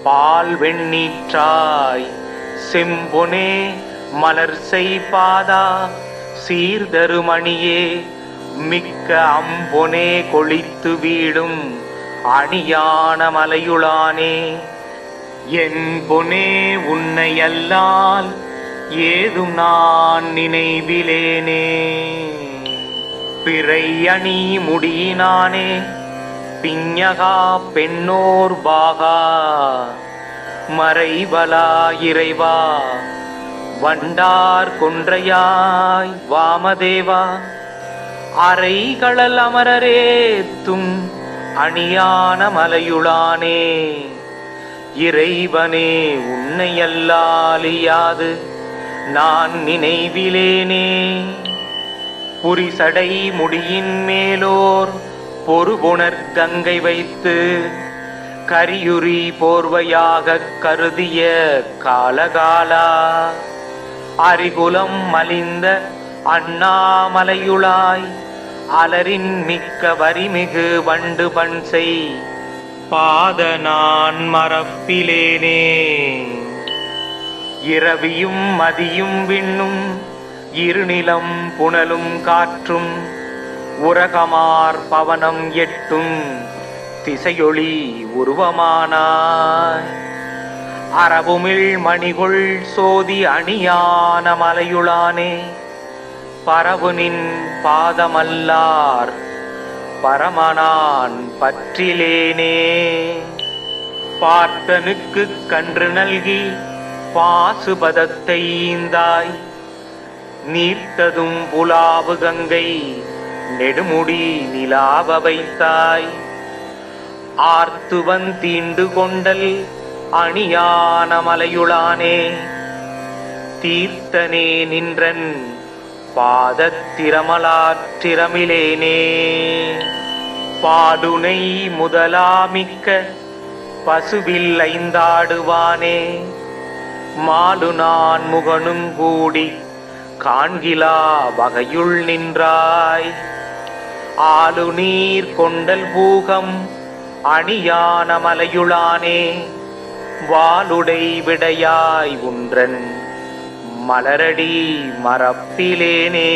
பால் வெண்ணீற்றாய் செம்பொனே மலர் செய்பாதா சீர்தருமணியே மிக்க அம்பொனே கொளித்து வீடும் அணியான மலையுளானே என் பொனே உன்னை அல்லால் ஏதும் நான் நினைவிலேனே. பிறை அணி முடியினானே பிஞகா பெண்ணோர் பாகா மறைவலா இறைவா வண்டார் கொன்றையாய் வாமதேவா அறைகளல் அமரரேத்தும் அணியான மலையுளானே இறைவனே உன்னை அல்லாலியாது நான் நினைவிலேனே. புரிசடை முடியின் மேலோர் பொறுபுணர் கங்கை வைத்து கரியுரி போர்வையாக கருதிய காலகாலா அரிகுலம் மலிந்த அண்ணாமலையுளாய் அலரின் மிக்க வரிமிகு வண்டு பன்சை பாத நான் மறப்பிலேனே. இரவியும் மதியும் விண்ணும் இருநிலம் புனலும் காற்றும் உரகமார் பவனம் எட்டும் திசையொளி உருவமானாய் அரபுமிழ் மணிகொள் சோதி அணியான மலையுளானே பரவுனின் பாதமல்லார் பரமனான் பற்றிலேனே. பார்த்தனுக்கு கன்று நல்கி பாசுபதத்தை ஈந்தாய் நீர்த்ததும் புலாவு கங்கை நெடுமுடி நிலாவ வைத்தாய் ஆர்த்துவன் தீண்டு கொண்டல் அணியான மலையுளானே தீர்த்தனே நின்றன் பாதத்திரமலாற்றிரமிலேனே. பாடுனை முதலாமிக்க பசுவில் ஐந்தாடுவானே மாலு நான் முகனும் கூடி காண்கிலா வகையுள் நின்றாய் ஆலு நீர் கொண்டல் பூகம் அணியான மலையுளானே வாளுடை விடையாய் உன்றன் மலரடி மறப்பிலேனே.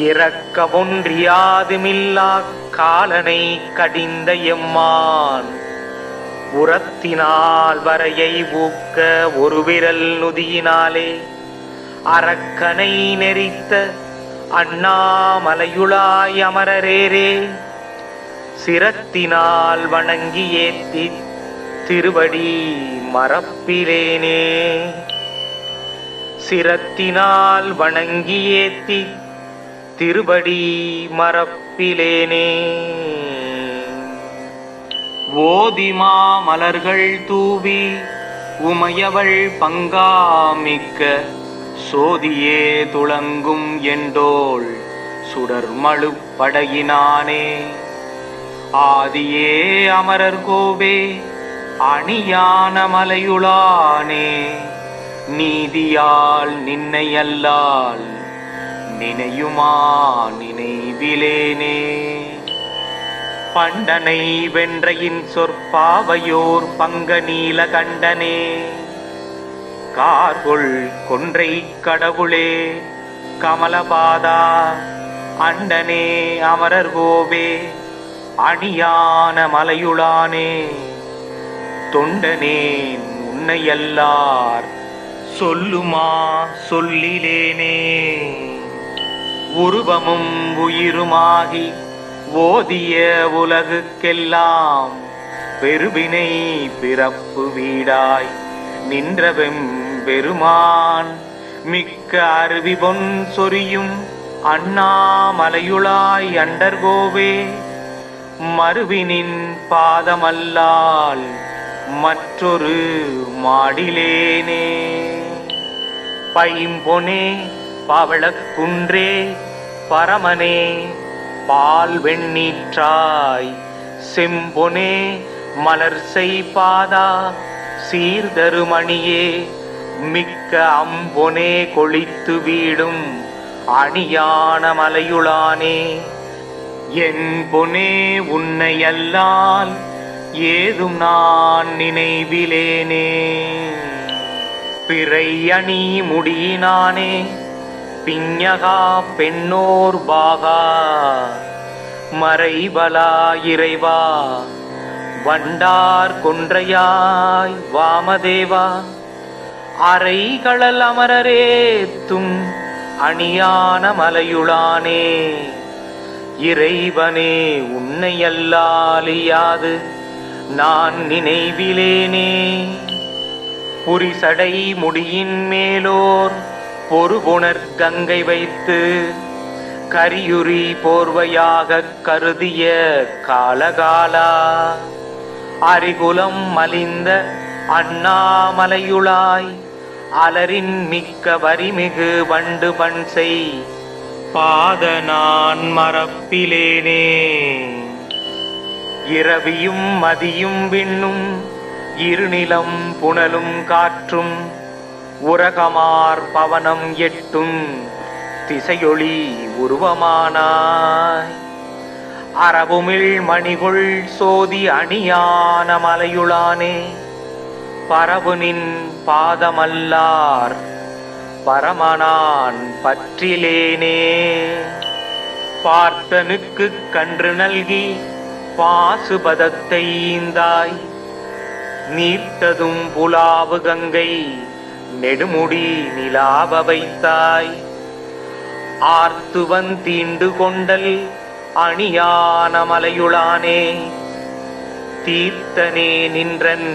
இறக்க ஒன்றியாதுமில்லா காலனை கடிந்த எம்மான் உரத்தினால் வரையை ஊக்க ஒரு விரல் நுதியினாலே அரக்கனை நெறித்த அண்ணாமலையுளாய் அமரரேரே சிரத்தினால் வணங்கி ஏத்தி திருவடி மறப்பிலேனே. சிரத்தினால் வணங்கி ஏத்தி திருவடி மறப்பிலேனே. ஓதிமா மலர்கள் தூவி உமையவள் பங்காமிக்க சோதியே துளங்கும் என்றோள் சுடர்மழு படையினானே ஆதியே அமரர் கோவே அணியான மலையுளானே நீதியால் நின்னை அல்லால் நினையுமா நினைவிலேனே. பண்டனை வென்றையின் சொற்பாவையோர் பங்க நீல கண்டனே கார்கொள் கொன்றை கடவுளே கமலபாதா அண்டனே அமரர் கோவே அணியான மலையுளானே தொண்டனேன் உன்னையல்லார் சொல்லுமா சொல்லிலேனே. உருவமும் உயிருமாகி ஓதிய உலகுக்கெல்லாம் பெருவினை பிறப்பு வீடாய் நின்றவெம் பெருமான் மிக்க அருவி பொன் சொரியும் அண்ணாமலையுளாய் அண்டர்கோவே மறுவினின் பாதமல்லால் மற்றொரு மாடிலேனே. பைம்பொனே பவளக்குன்றே பரமனே பால் வெண்ணீற்றாய், செம்பொனே மலர்சை பாதா சீர்தருமணியே, மிக்க அம்பொனே கொளித்து வீடும் அணியான மலையுளானே. என் பொனே உன்னை அல்லால் ஏதும் நான் நினைவிலேனே. பிறை அணி முடியினானே பிஞகா பெண்ணோர் பாகா, மறைபலா இறைவா வண்டார் கொன்றையாய் வாமதேவா, அறைகளல் அமரரேத்தும் அணியான மலையுளானே. இறைவனே உன்னை அல்லாலியாது நான் நினைவிலேனே. புரிசடை முடியின் மேலோர் பொறுபுணர் கங்கை வைத்து, கரியுரி போர்வையாக கருதிய காலகாலா, அரிகுலம் மலிந்த அண்ணாமலையுளாய், அலரின் மிக்க வரிமிகு வண்டு பன்சை பாத நான் மறப்பிலேனே. இரவியும் மதியும் விண்ணும் இருநிலம் புனலும் காற்றும், உரகமார் பவனம் எட்டும் திசையொளி உருவமானாய். அரபுமிழ் மணிகுள் சோதி அணியான மலையுளானே. பரவுனின் பாதமல்லார் பரமனான் பற்றிலேனே. பார்த்தனுக்கு கன்று நல்கி பாசுபதத்தை ஈந்தாய், நீர்த்ததும் புலாவு கங்கை நெடுமுடி நிலாவ வைத்தாய். ஆர்த்துவன் தீண்டு கொண்டல் அணியான மலையுளானே. தீர்த்தனே நின்றன்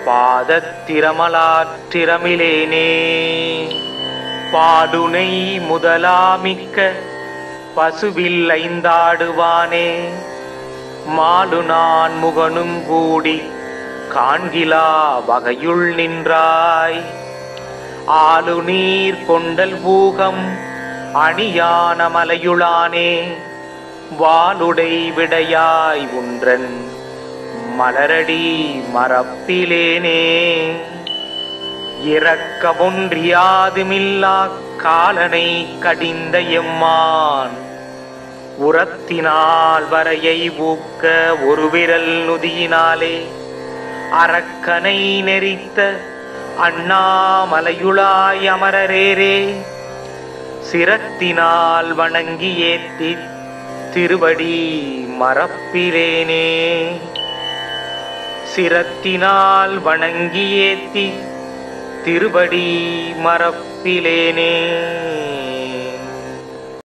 பாதத்திரமலாற்றிரமிலேனே. பாடுனை முதலாமிக்க பசுவில் ஐந்தாடுவானே. மாடு நான் முகனும் கூடி காண்கிலா வகையுள் நின்றாய். ஆளு நீர் கொண்டல் பூகம் அணியான மலையுளானே. வாளுடை விடையாய் உன்றன் மலரடி மறப்பிலேனே. இறக்க ஒன்றியாதுமில்லா காலனை கடிந்த எம்மான், உரத்தினால் வரையை ஊக்க ஒரு விரல் நுதியினாலே. அரக்கனை நெறித்த அண்ணாமலையுளாய் அமரரேரே. சிரத்தினால் வணங்கி ஏத்தி திருவடி மறப்பிலேனே. சிரத்தினால் வணங்கி ஏத்தி திருவடி மறப்பிலேனே.